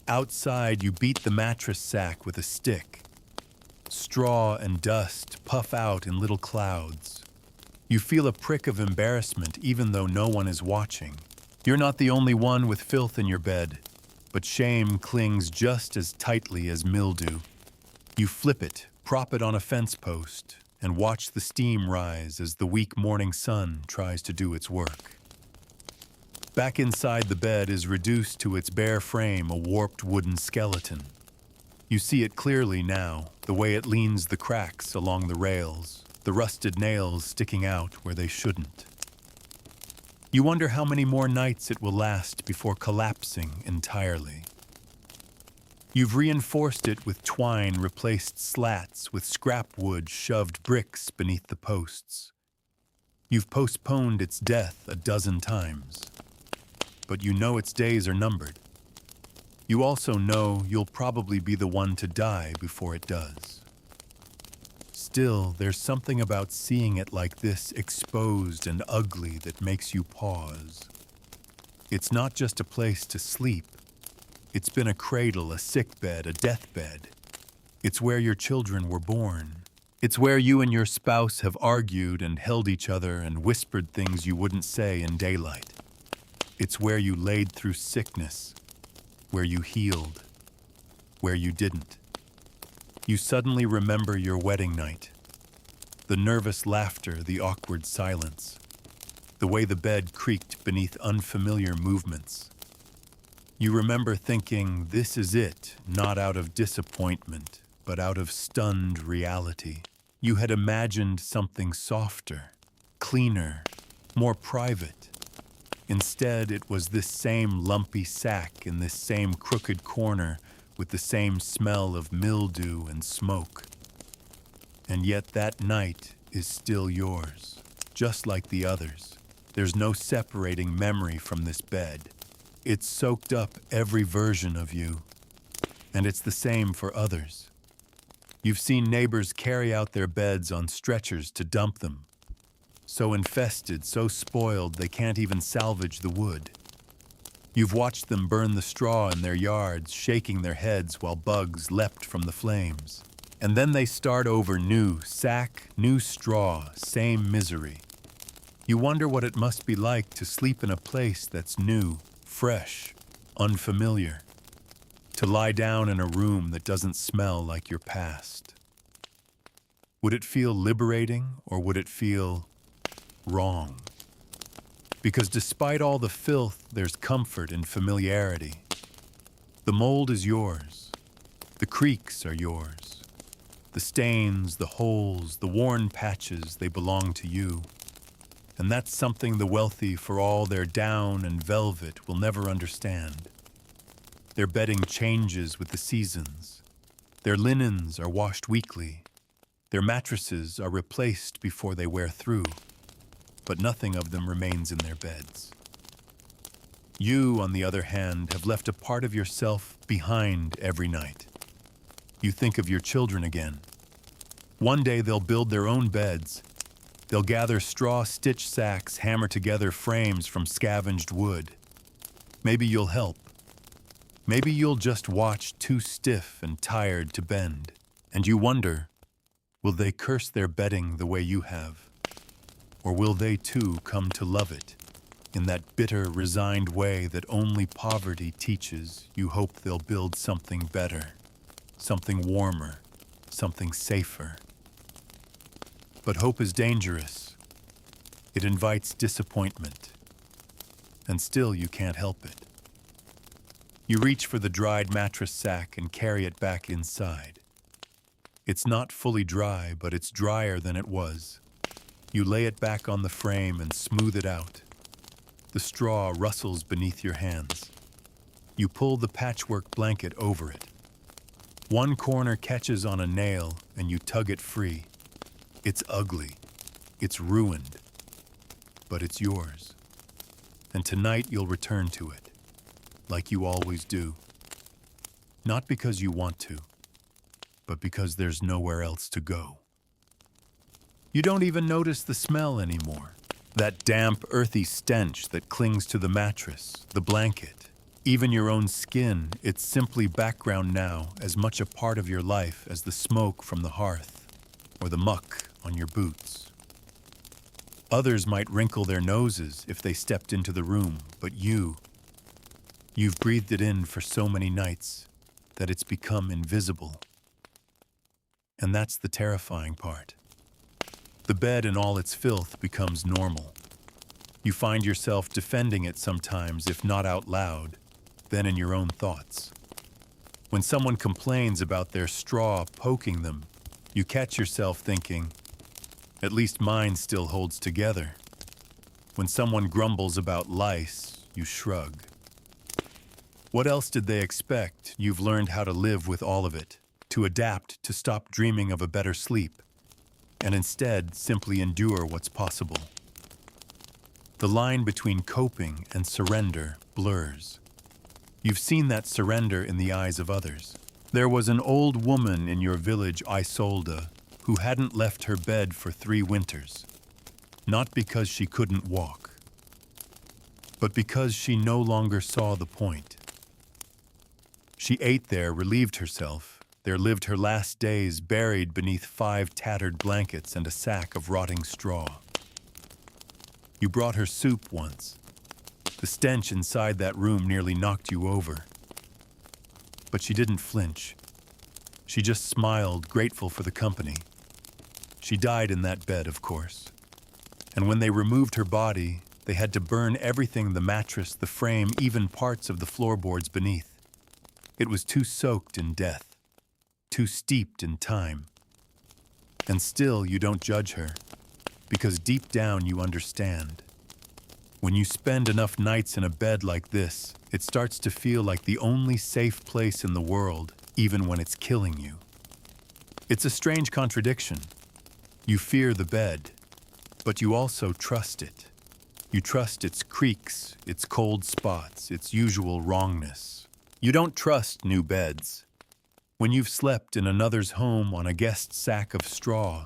Outside, you beat the mattress sack with a stick. Straw and dust puff out in little clouds. You feel a prick of embarrassment even though no one is watching. You're not the only one with filth in your bed, but shame clings just as tightly as mildew. You flip it, prop it on a fence post, and watch the steam rise as the weak morning sun tries to do its work. Back inside the bed is reduced to its bare frame a warped wooden skeleton. You see it clearly now, the way it leans the cracks along the rails, the rusted nails sticking out where they shouldn't. You wonder how many more nights it will last before collapsing entirely. You've reinforced it with twine, replaced slats with scrap wood, shoved bricks beneath the posts. You've postponed its death a dozen times. But you know its days are numbered. You also know you'll probably be the one to die before it does. Still, there's something about seeing it like this, exposed and ugly, that makes you pause. It's not just a place to sleep. It's been a cradle, a sickbed, a deathbed. It's where your children were born. It's where you and your spouse have argued and held each other and whispered things you wouldn't say in daylight. It's where you laid through sickness, where you healed, where you didn't. You suddenly remember your wedding night, the nervous laughter, the awkward silence, the way the bed creaked beneath unfamiliar movements. You remember thinking, this is it, not out of disappointment, but out of stunned reality. You had imagined something softer, cleaner, more private. Instead, it was this same lumpy sack in this same crooked corner with the same smell of mildew and smoke. And yet that night is still yours, just like the others. There's no separating memory from this bed. It's soaked up every version of you, and it's the same for others. You've seen neighbors carry out their beds on stretchers to dump them, so infested, so spoiled they can't even salvage the wood. You've watched them burn the straw in their yards, shaking their heads while bugs leapt from the flames. And then they start over new sack, new straw, same misery. You wonder what it must be like to sleep in a place that's new, fresh, unfamiliar. To lie down in a room that doesn't smell like your past. Would it feel liberating or would it feel wrong? Because despite all the filth, there's comfort in familiarity. The mold is yours. The creaks are yours. The stains, the holes, the worn patches, they belong to you. And that's something the wealthy, for all their down and velvet, will never understand. Their bedding changes with the seasons. Their linens are washed weekly. Their mattresses are replaced before they wear through. But nothing of them remains in their beds. You, on the other hand, have left a part of yourself behind every night. You think of your children again. One day they'll build their own beds. They'll gather straw stitch sacks, hammer together frames from scavenged wood. Maybe you'll help. Maybe you'll just watch, too stiff and tired to bend. And you wonder, will they curse their bedding the way you have? Or will they too come to love it in that bitter, resigned way that only poverty teaches? You hope they'll build something better, something warmer, something safer. But hope is dangerous. It invites disappointment. And still you can't help it. You reach for the dried mattress sack and carry it back inside. It's not fully dry, but it's drier than it was. You lay it back on the frame and smooth it out. The straw rustles beneath your hands. You pull the patchwork blanket over it. One corner catches on a nail and you tug it free. It's ugly. It's ruined. But it's yours. And tonight you'll return to it. Like you always do. Not because you want to, but because there's nowhere else to go. You don't even notice the smell anymore. That damp, earthy stench that clings to the mattress, the blanket, even your own skin. It's simply background now, as much a part of your life as the smoke from the hearth or the muck on your boots. Others might wrinkle their noses if they stepped into the room, but you've breathed it in for so many nights that it's become invisible. And that's the terrifying part. The bed in all its filth becomes normal. You find yourself defending it sometimes, if not out loud, then in your own thoughts. When someone complains about their straw poking them, you catch yourself thinking, at least mine still holds together. When someone grumbles about lice, you shrug. What else did they expect? You've learned how to live with all of it, to adapt, to stop dreaming of a better sleep, and instead simply endure what's possible. The line between coping and surrender blurs. You've seen that surrender in the eyes of others. There was an old woman in your village, Isolde, who hadn't left her bed for 3 winters, not because she couldn't walk, but because she no longer saw the point. She ate there, relieved herself. There lived her last days buried beneath 5 tattered blankets and a sack of rotting straw. You brought her soup once. The stench inside that room nearly knocked you over. But she didn't flinch. She just smiled, grateful for the company. She died in that bed, of course. And when they removed her body, they had to burn everything, the mattress, the frame, even parts of the floorboards beneath. It was too soaked in death, too steeped in time. And still you don't judge her, because deep down you understand. When you spend enough nights in a bed like this, it starts to feel like the only safe place in the world, even when it's killing you. It's a strange contradiction. You fear the bed, but you also trust it. You trust its creaks, its cold spots, its usual wrongness. You don't trust new beds. When you've slept in another's home on a guest sack of straw,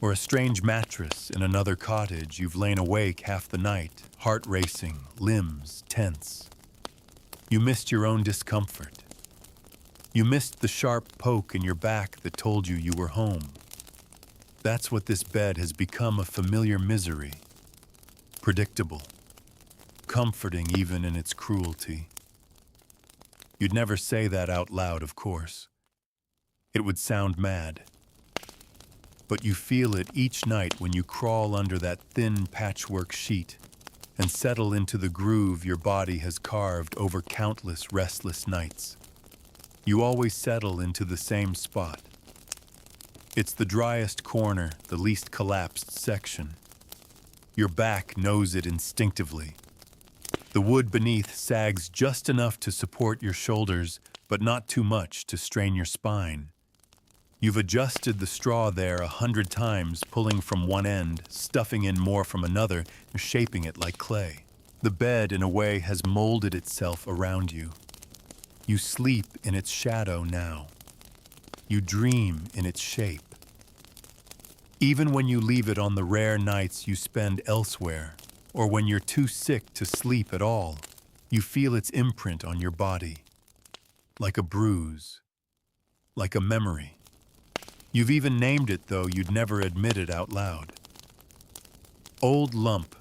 or a strange mattress in another cottage, you've lain awake half the night, heart racing, limbs tense. You missed your own discomfort. You missed the sharp poke in your back that told you were home. That's what this bed has become, a familiar misery. Predictable. Comforting even in its cruelty. You'd never say that out loud, of course. It would sound mad. But you feel it each night when you crawl under that thin patchwork sheet and settle into the groove your body has carved over countless restless nights. You always settle into the same spot. It's the driest corner, the least collapsed section. Your back knows it instinctively. The wood beneath sags just enough to support your shoulders, but not too much to strain your spine. You've adjusted the straw there 100 times, pulling from one end, stuffing in more from another, and shaping it like clay. The bed, in a way, has molded itself around you. You sleep in its shadow now. You dream in its shape. Even when you leave it on the rare nights you spend elsewhere, or when you're too sick to sleep at all, you feel its imprint on your body. Like a bruise. Like a memory. You've even named it, though you'd never admit it out loud. Old lump.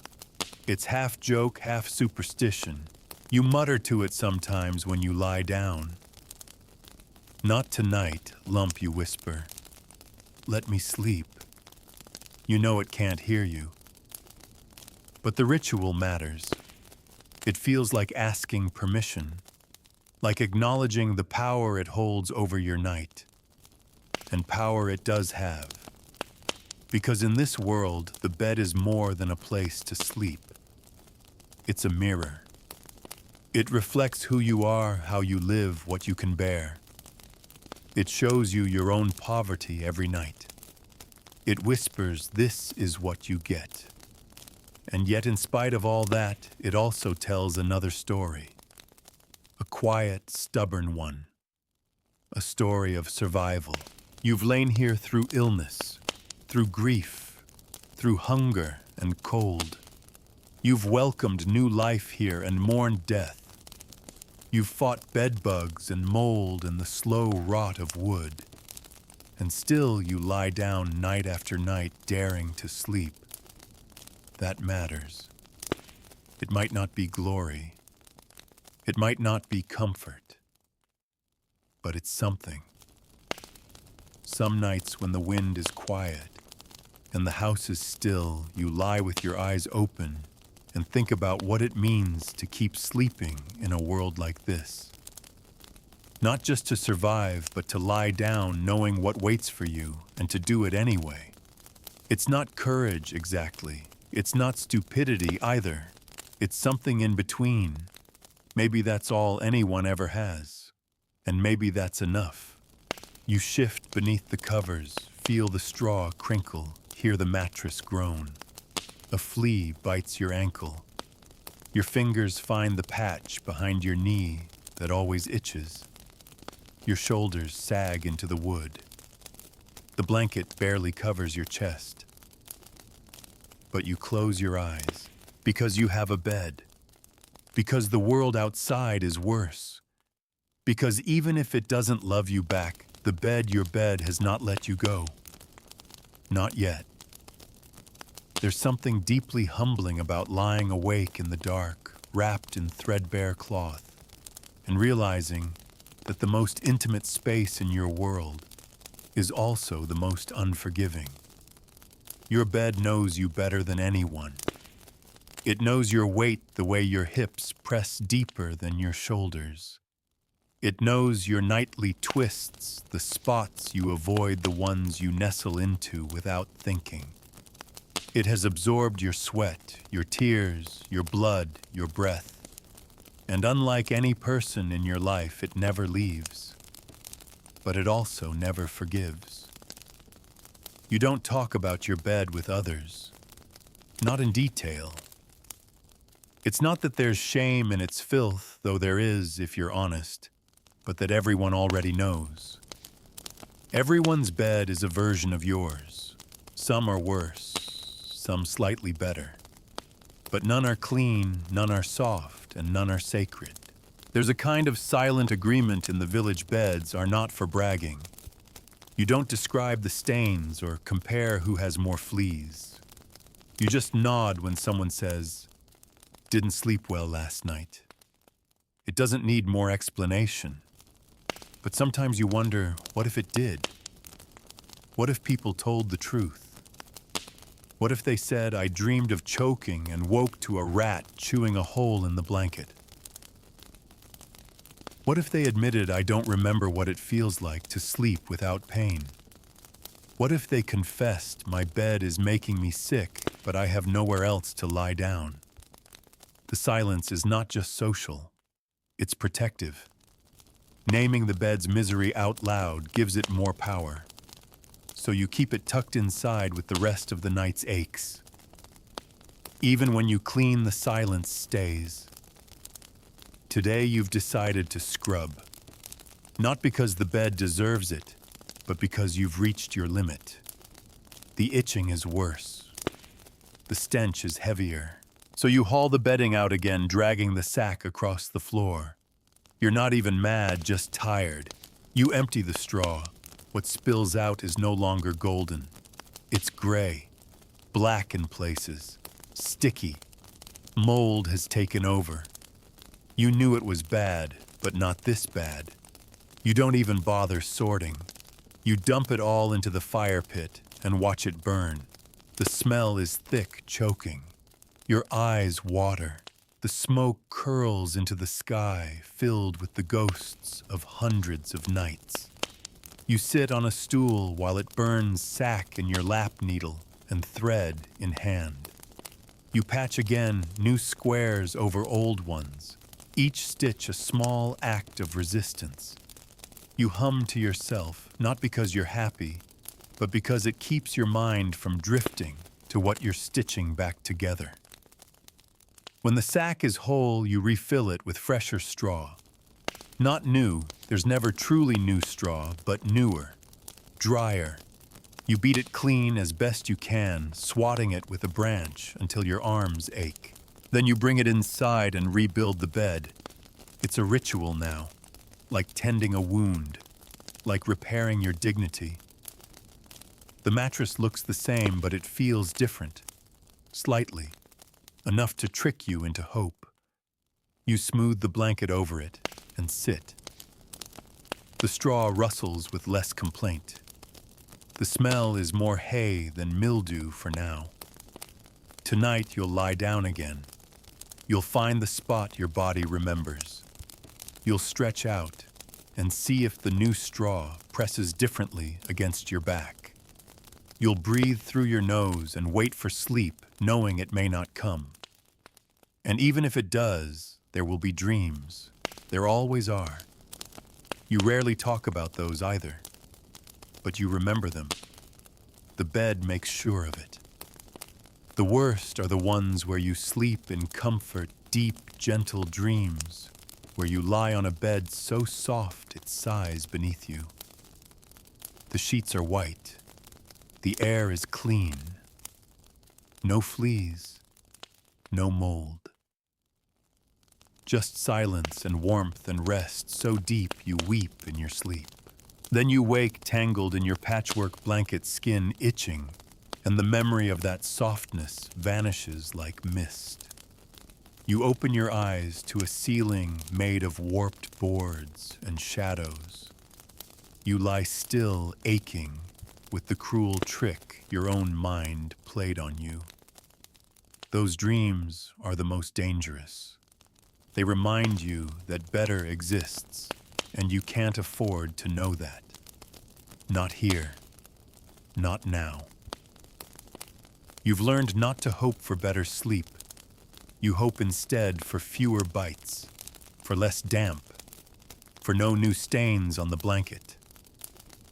It's half joke, half superstition. You mutter to it sometimes when you lie down. Not tonight, lump, you whisper. Let me sleep. You know it can't hear you. But the ritual matters. It feels like asking permission, like acknowledging the power it holds over your night. And power it does have. Because in this world, the bed is more than a place to sleep. It's a mirror. It reflects who you are, how you live, what you can bear. It shows you your own poverty every night. It whispers, this is what you get. And yet, in spite of all that, it also tells another story. A quiet, stubborn one. A story of survival. You've lain here through illness, through grief, through hunger and cold. You've welcomed new life here and mourned death. You've fought bed bugs and mold and the slow rot of wood. And still you lie down night after night, daring to sleep. That matters. It might not be glory. It might not be comfort. But it's something. Some nights when the wind is quiet and the house is still, you lie with your eyes open and think about what it means to keep sleeping in a world like this. Not just to survive, but to lie down knowing what waits for you and to do it anyway. It's not courage exactly. It's not stupidity either. It's something in between. Maybe that's all anyone ever has. And maybe that's enough. You shift beneath the covers, feel the straw crinkle, hear the mattress groan. A flea bites your ankle. Your fingers find the patch behind your knee that always itches. Your shoulders sag into the wood. The blanket barely covers your chest. But you close your eyes because you have a bed. Because the world outside is worse. Because even if it doesn't love you back, your bed has not let you go. Not yet. There's something deeply humbling about lying awake in the dark, wrapped in threadbare cloth, and realizing that the most intimate space in your world is also the most unforgiving. Your bed knows you better than anyone. It knows your weight the way your hips press deeper than your shoulders. It knows your nightly twists, the spots you avoid, the ones you nestle into without thinking. It has absorbed your sweat, your tears, your blood, your breath. And unlike any person in your life, it never leaves. But it also never forgives. You don't talk about your bed with others. Not in detail. It's not that there's shame in its filth, though there is, if you're honest, but that everyone already knows. Everyone's bed is a version of yours. Some are worse, some slightly better. But none are clean, none are soft, and none are sacred. There's a kind of silent agreement in the village beds are not for bragging. You don't describe the stains or compare who has more fleas. You just nod when someone says, "Didn't sleep well last night." It doesn't need more explanation. But sometimes you wonder, what if it did? What if people told the truth? What if they said, "I dreamed of choking and woke to a rat chewing a hole in the blanket"? What if they admitted, "I don't remember what it feels like to sleep without pain"? What if they confessed, "My bed is making me sick, but I have nowhere else to lie down"? The silence is not just social, it's protective. Naming the bed's misery out loud gives it more power. So you keep it tucked inside with the rest of the night's aches. Even when you clean, the silence stays. Today you've decided to scrub. Not because the bed deserves it, but because you've reached your limit. The itching is worse. The stench is heavier. So you haul the bedding out again, dragging the sack across the floor. You're not even mad, just tired. You empty the straw. What spills out is no longer golden. It's gray, black in places, sticky. Mold has taken over. You knew it was bad, but not this bad. You don't even bother sorting. You dump it all into the fire pit and watch it burn. The smell is thick, choking. Your eyes water. The smoke curls into the sky, filled with the ghosts of hundreds of nights. You sit on a stool while it burns, sack in your lap needle and thread in hand. You patch again, new squares over old ones, each stitch a small act of resistance. You hum to yourself, not because you're happy, but because it keeps your mind from drifting to what you're stitching back together. When the sack is whole, you refill it with fresher straw. Not new, there's never truly new straw, but newer, drier. You beat it clean as best you can, swatting it with a branch until your arms ache. Then you bring it inside and rebuild the bed. It's a ritual now, like tending a wound, like repairing your dignity. The mattress looks the same, but it feels different, slightly. Enough to trick you into hope. You smooth the blanket over it and sit. The straw rustles with less complaint. The smell is more hay than mildew for now. Tonight you'll lie down again. You'll find the spot your body remembers. You'll stretch out and see if the new straw presses differently against your back. You'll breathe through your nose and wait for sleep, knowing it may not come. And even if it does, there will be dreams. There always are. You rarely talk about those either, but you remember them. The bed makes sure of it. The worst are the ones where you sleep in comfort, deep, gentle dreams, where you lie on a bed so soft it sighs beneath you. The sheets are white. The air is clean. No fleas, no mold. Just silence and warmth and rest so deep you weep in your sleep. Then you wake tangled in your patchwork blanket, skin itching, and the memory of that softness vanishes like mist. You open your eyes to a ceiling made of warped boards and shadows. You lie still, aching with the cruel trick your own mind played on you. Those dreams are the most dangerous. They remind you that better exists, and you can't afford to know that. Not here. Not now. You've learned not to hope for better sleep. You hope instead for fewer bites, for less damp, for no new stains on the blanket,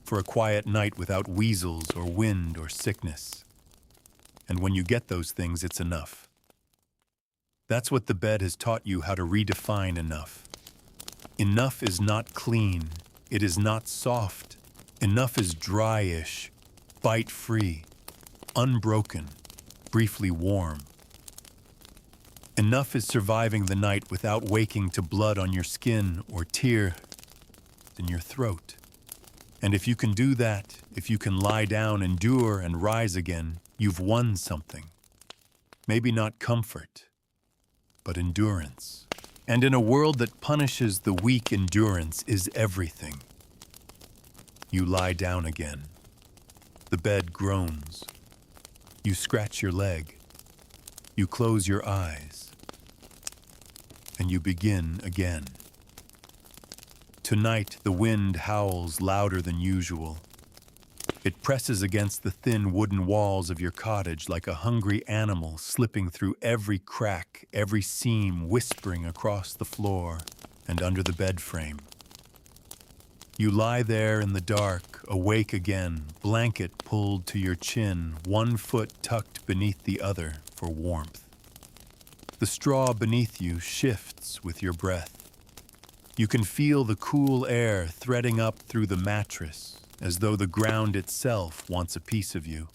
for a quiet night without weasels or wind or sickness. And when you get those things, it's enough. That's what the bed has taught you how to redefine enough. Enough is not clean. It is not soft. Enough is dry-ish, bite-free, unbroken, briefly warm. Enough is surviving the night without waking to blood on your skin or tear in your throat. And if you can do that, if you can lie down, endure, and rise again, you've won something. Maybe not comfort, but endurance. And in a world that punishes the weak, endurance is everything. You lie down again. The bed groans. You scratch your leg. You close your eyes. And you begin again. Tonight, the wind howls louder than usual. It presses against the thin wooden walls of your cottage like a hungry animal slipping through every crack, every seam, whispering across the floor and under the bed frame. You lie there in the dark, awake again, blanket pulled to your chin, one foot tucked beneath the other for warmth. The straw beneath you shifts with your breath. You can feel the cool air threading up through the mattress, as though the ground itself wants a piece of you.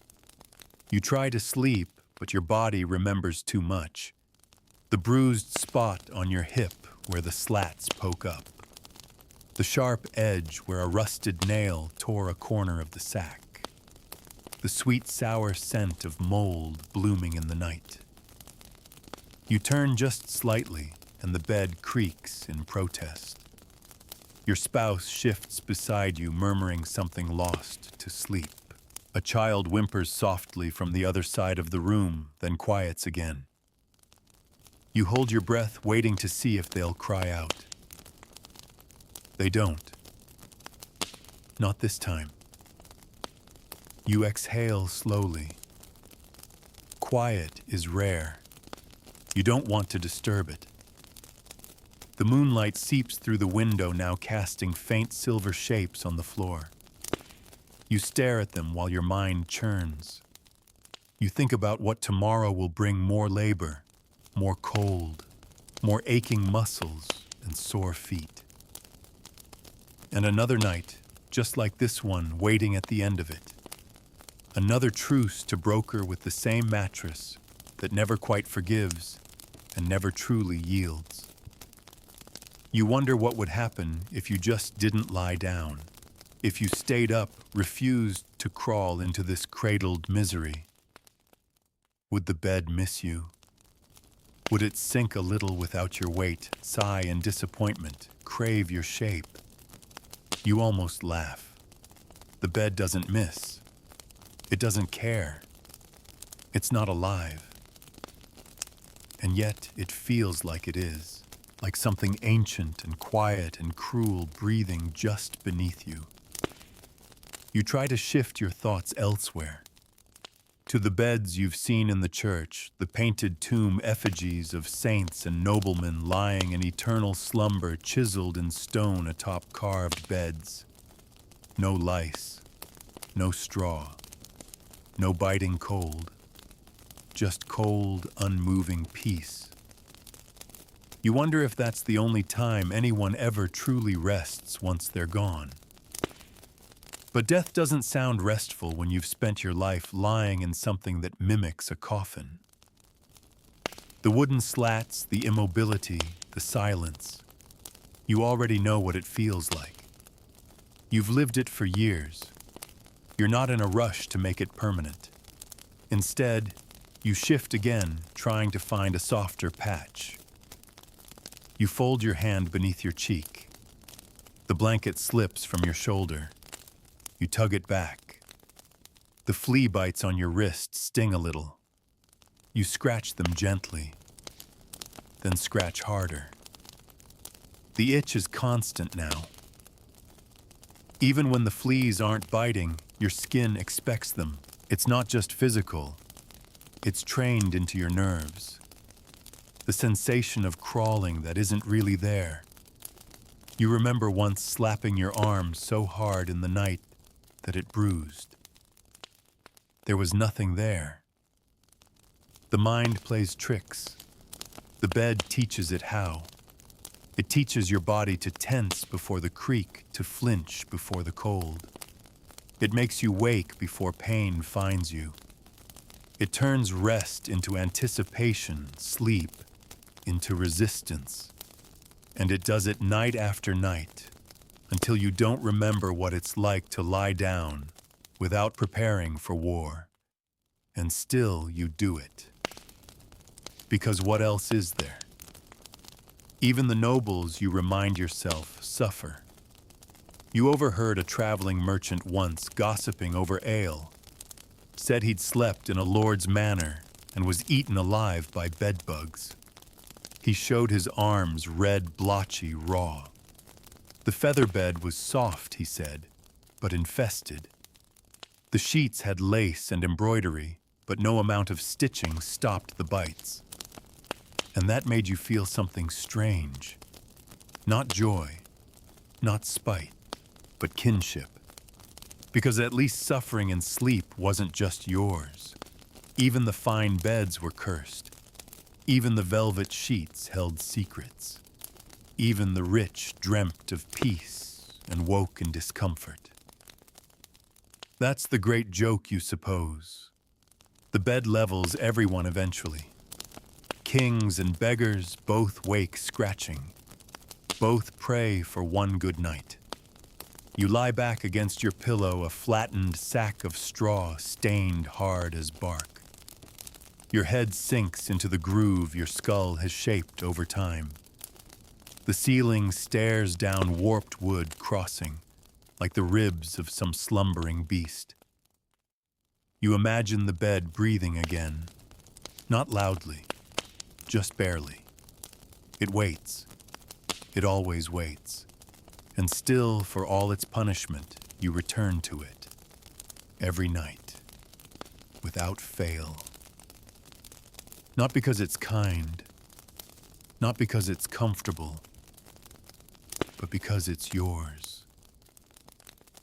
You try to sleep, but your body remembers too much. The bruised spot on your hip where the slats poke up. The sharp edge where a rusted nail tore a corner of the sack. The sweet, sour scent of mold blooming in the night. You turn just slightly, and the bed creaks in protest. Your spouse shifts beside you, murmuring something lost to sleep. A child whimpers softly from the other side of the room, then quiets again. You hold your breath, waiting to see if they'll cry out. They don't. Not this time. You exhale slowly. Quiet is rare. You don't want to disturb it. The moonlight seeps through the window, now casting faint silver shapes on the floor. You stare at them while your mind churns. You think about what tomorrow will bring: more labor, more cold, more aching muscles and sore feet. And another night, just like this one, waiting at the end of it. Another truce to broker with the same mattress that never quite forgives and never truly yields. You wonder what would happen if you just didn't lie down, if you stayed up, refused to crawl into this cradled misery. Would the bed miss you? Would it sink a little without your weight, sigh in disappointment, crave your shape? You almost laugh. The bed doesn't miss. It doesn't care. It's not alive. And yet it feels like it is, like something ancient and quiet and cruel breathing just beneath you. You try to shift your thoughts elsewhere, to the beds you've seen in the church, the painted tomb effigies of saints and noblemen lying in eternal slumber, chiseled in stone atop carved beds. No lice, no straw, no biting cold. Just cold, unmoving peace. You wonder if that's the only time anyone ever truly rests once they're gone. But death doesn't sound restful when you've spent your life lying in something that mimics a coffin. The wooden slats, the immobility, the silence. You already know what it feels like. You've lived it for years. You're not in a rush to make it permanent. Instead, you shift again, trying to find a softer patch. You fold your hand beneath your cheek. The blanket slips from your shoulder. You tug it back. The flea bites on your wrist sting a little. You scratch them gently, then scratch harder. The itch is constant now. Even when the fleas aren't biting, your skin expects them. It's not just physical. It's trained into your nerves. The sensation of crawling that isn't really there. You remember once slapping your arm so hard in the night that it bruised. There was nothing there. The mind plays tricks. The bed teaches it how. It teaches your body to tense before the creak, to flinch before the cold. It makes you wake before pain finds you. It turns rest into anticipation, sleep into resistance. And it does it night after night, until you don't remember what it's like to lie down without preparing for war. And still you do it. Because what else is there? Even the nobles, you remind yourself, suffer. You overheard a traveling merchant once gossiping over ale. Said he'd slept in a lord's manor and was eaten alive by bedbugs. He showed his arms red, blotchy, raw. The feather bed was soft, he said, but infested. The sheets had lace and embroidery, but no amount of stitching stopped the bites. And that made you feel something strange. Not joy, not spite, but kinship. Because at least suffering and sleep wasn't just yours. Even the fine beds were cursed. Even the velvet sheets held secrets. Even the rich dreamt of peace and woke in discomfort. That's the great joke, you suppose. The bed levels everyone eventually. Kings and beggars both wake scratching. Both pray for one good night. You lie back against your pillow, a flattened sack of straw stained hard as bark. Your head sinks into the groove your skull has shaped over time. The ceiling stares down warped wood crossing, like the ribs of some slumbering beast. You imagine the bed breathing again, not loudly, just barely. It waits. It always waits. And still, for all its punishment, you return to it. Every night. Without fail. Not because it's kind. Not because it's comfortable. But because it's yours.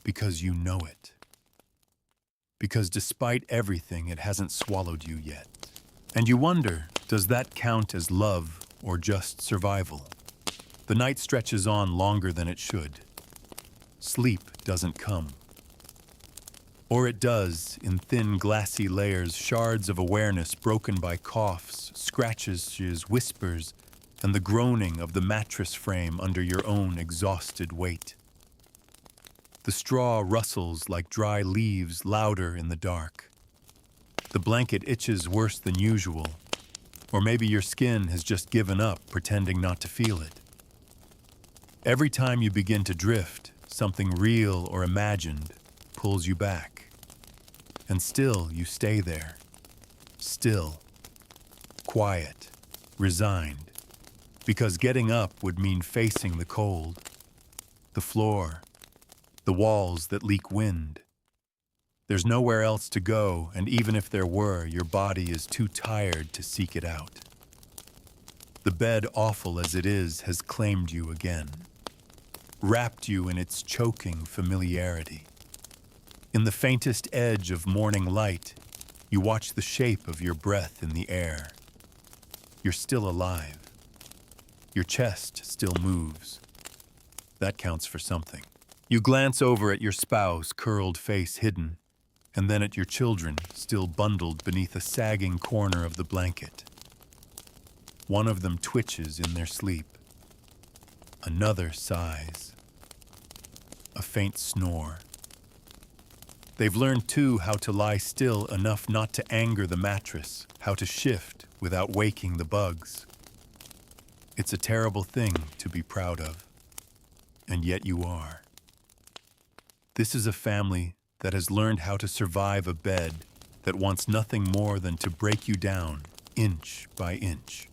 Because you know it. Because despite everything, it hasn't swallowed you yet. And you wonder, does that count as love or just survival? The night stretches on longer than it should. Sleep doesn't come. Or it does, in thin, glassy layers, shards of awareness broken by coughs, scratches, whispers, and the groaning of the mattress frame under your own exhausted weight. The straw rustles like dry leaves louder in the dark. The blanket itches worse than usual, or maybe your skin has just given up, pretending not to feel it. Every time you begin to drift, something real or imagined pulls you back. And still you stay there. Still. Quiet. Resigned. Because getting up would mean facing the cold. The floor. The walls that leak wind. There's nowhere else to go, and even if there were, your body is too tired to seek it out. The bed, awful as it is, has claimed you again. Wrapped you in its choking familiarity. In the faintest edge of morning light, you watch the shape of your breath in the air. You're still alive. Your chest still moves. That counts for something. You glance over at your spouse, curled face hidden, and then at your children, still bundled beneath a sagging corner of the blanket. One of them twitches in their sleep. Another sighs. A faint snore. They've learned too how to lie still enough not to anger the mattress, how to shift without waking the bugs. It's a terrible thing to be proud of, and yet you are. This is a family that has learned how to survive a bed that wants nothing more than to break you down, inch by inch.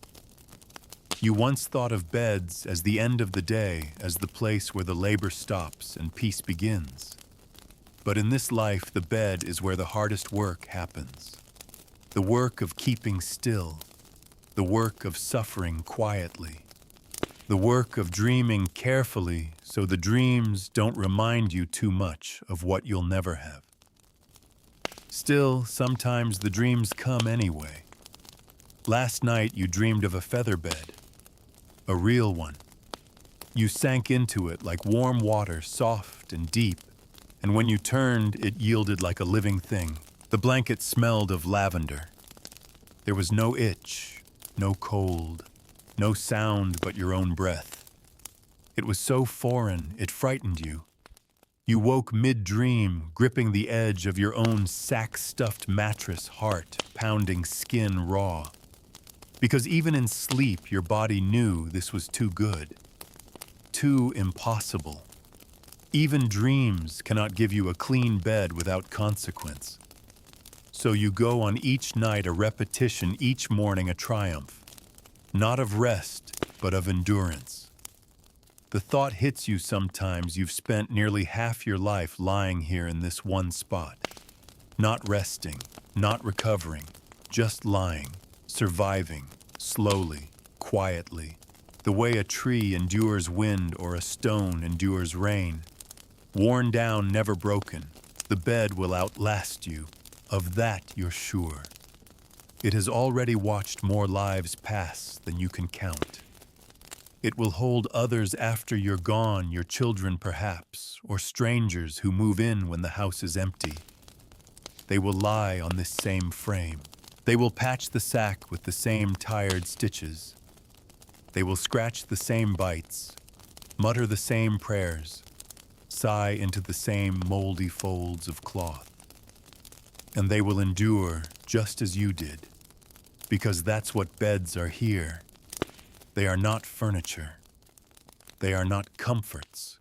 You once thought of beds as the end of the day, as the place where the labor stops and peace begins. But in this life, the bed is where the hardest work happens. The work of keeping still, the work of suffering quietly, the work of dreaming carefully so the dreams don't remind you too much of what you'll never have. Still, sometimes the dreams come anyway. Last night you dreamed of a feather bed, a real one. You sank into it like warm water, soft and deep, and when you turned, it yielded like a living thing. The blanket smelled of lavender. There was no itch, no cold, no sound but your own breath. It was so foreign, it frightened you. You woke mid-dream, gripping the edge of your own sack-stuffed mattress, heart pounding skin raw. Because even in sleep, your body knew this was too good, too impossible. Even dreams cannot give you a clean bed without consequence. So you go on each night a repetition, each morning a triumph, not of rest, but of endurance. The thought hits you sometimes you've spent nearly half your life lying here in this one spot, not resting, not recovering, just lying, surviving, slowly, quietly, the way a tree endures wind or a stone endures rain. Worn down, never broken, the bed will outlast you. Of that you're sure. It has already watched more lives pass than you can count. It will hold others after you're gone, your children perhaps, or strangers who move in when the house is empty. They will lie on this same frame. They will patch the sack with the same tired stitches. They will scratch the same bites, mutter the same prayers, sigh into the same moldy folds of cloth. And they will endure just as you did, because that's what beds are here. They are not furniture. They are not comforts.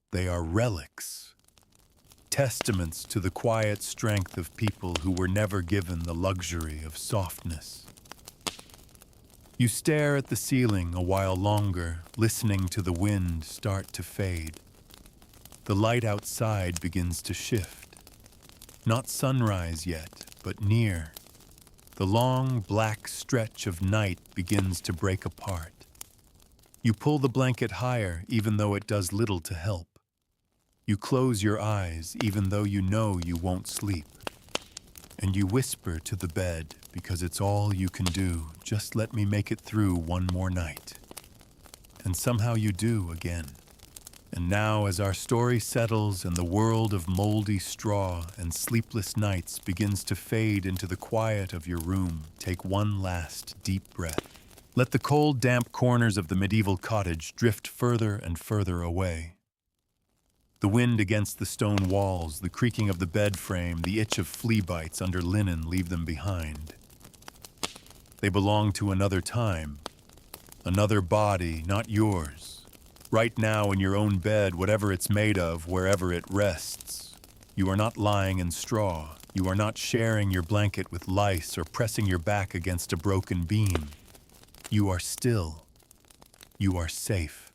They are relics, testaments to the quiet strength of people who were never given the luxury of softness. You stare at the ceiling a while longer, listening to the wind start to fade. The light outside begins to shift. Not sunrise yet, but near. The long, black stretch of night begins to break apart. You pull the blanket higher, even though it does little to help. You close your eyes, even though you know you won't sleep. And you whisper to the bed, because it's all you can do, just let me make it through one more night. And somehow you do again. And now, as our story settles and the world of moldy straw and sleepless nights begins to fade into the quiet of your room, take one last deep breath. Let the cold, damp corners of the medieval cottage drift further and further away. The wind against the stone walls, the creaking of the bed frame, the itch of flea bites under linen leave them behind. They belong to another time, another body, not yours. Right now in your own bed, whatever it's made of, wherever it rests. You are not lying in straw. You are not sharing your blanket with lice or pressing your back against a broken beam. You are still. You are safe.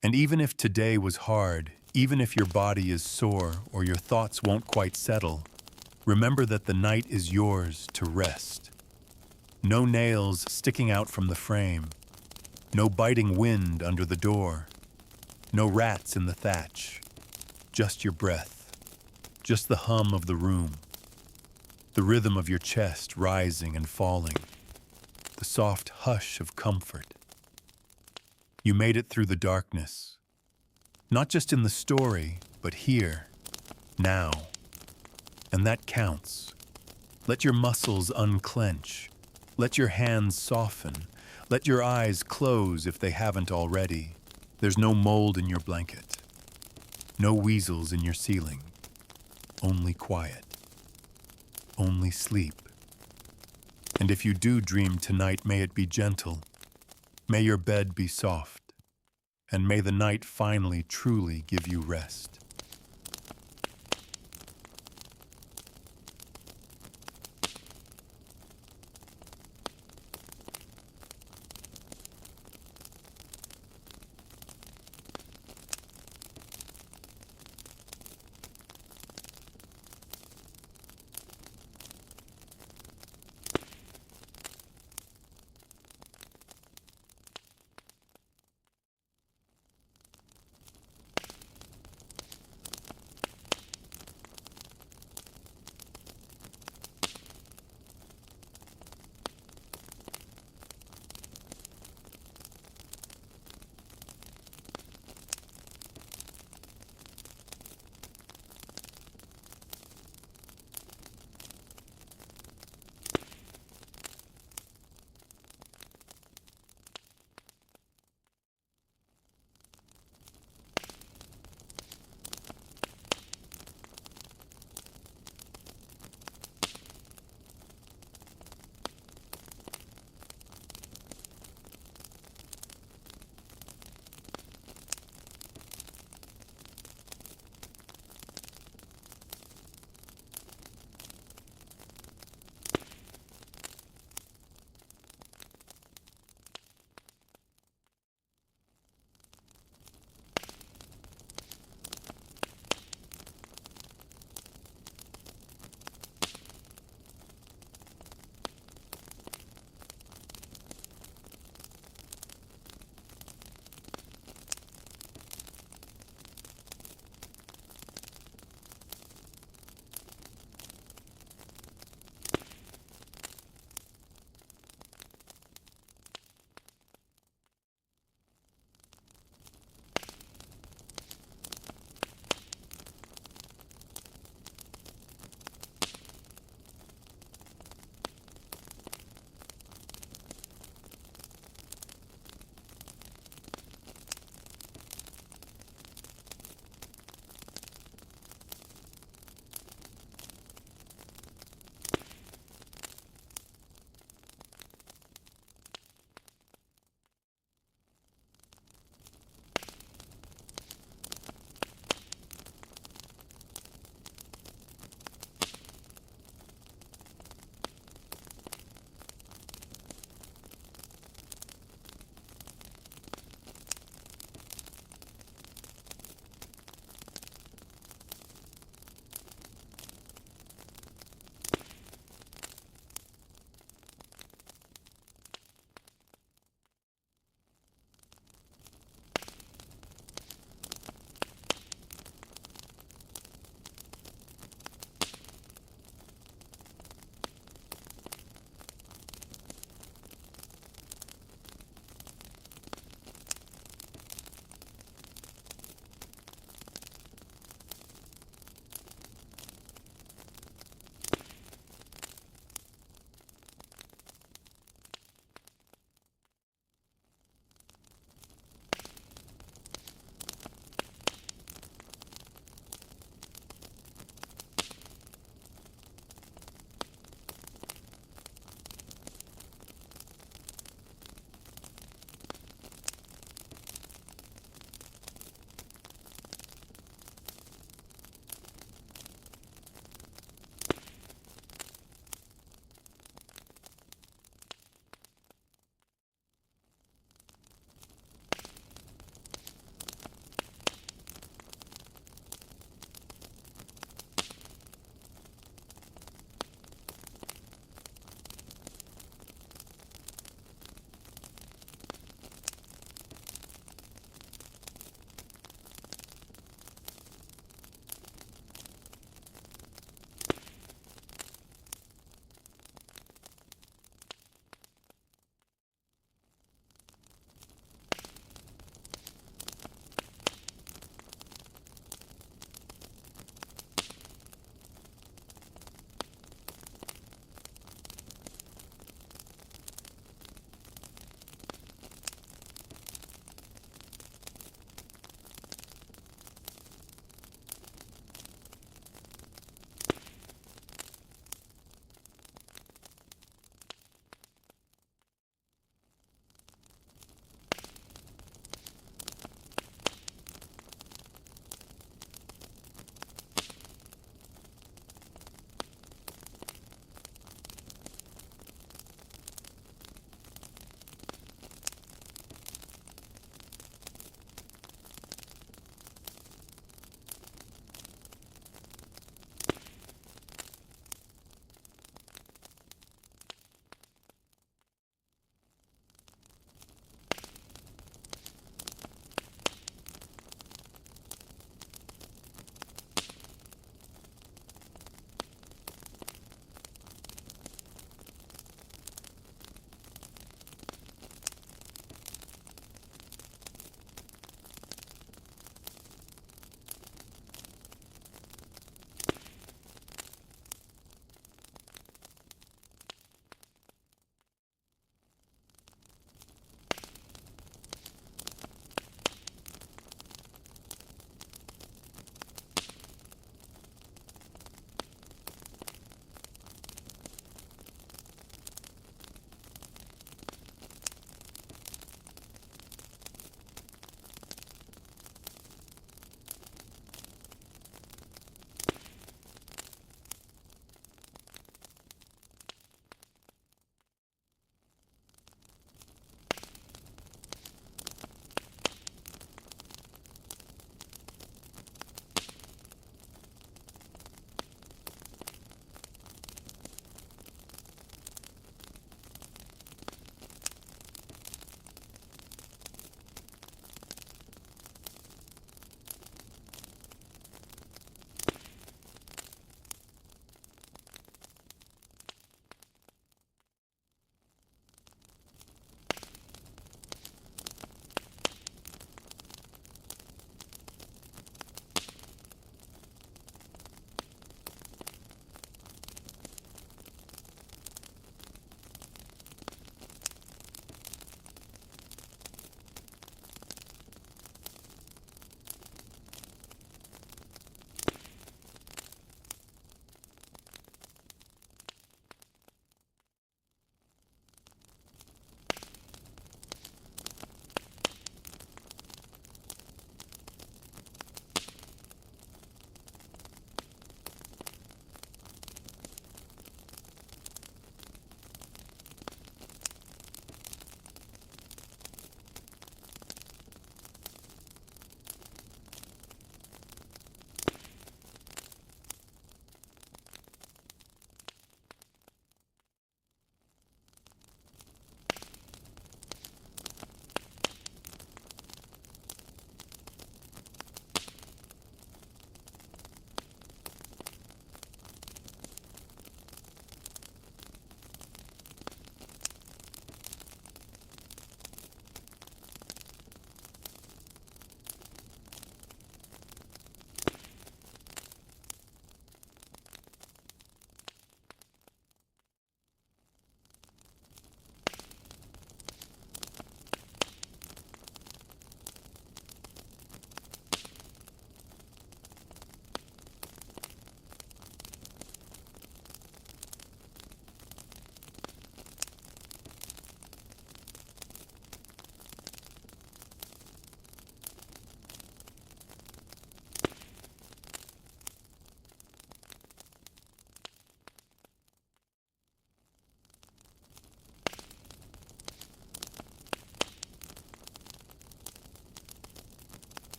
And even if today was hard, even if your body is sore or your thoughts won't quite settle, remember that the night is yours to rest. No nails sticking out from the frame. No biting wind under the door. No rats in the thatch. Just your breath. Just the hum of the room. The rhythm of your chest rising and falling. The soft hush of comfort. You made it through the darkness. Not just in the story, but here, now. And that counts. Let your muscles unclench. Let your hands soften. Let your eyes close if they haven't already. There's no mold in your blanket, no weasels in your ceiling, only quiet, only sleep. And if you do dream tonight, may it be gentle, may your bed be soft, and may the night finally truly give you rest.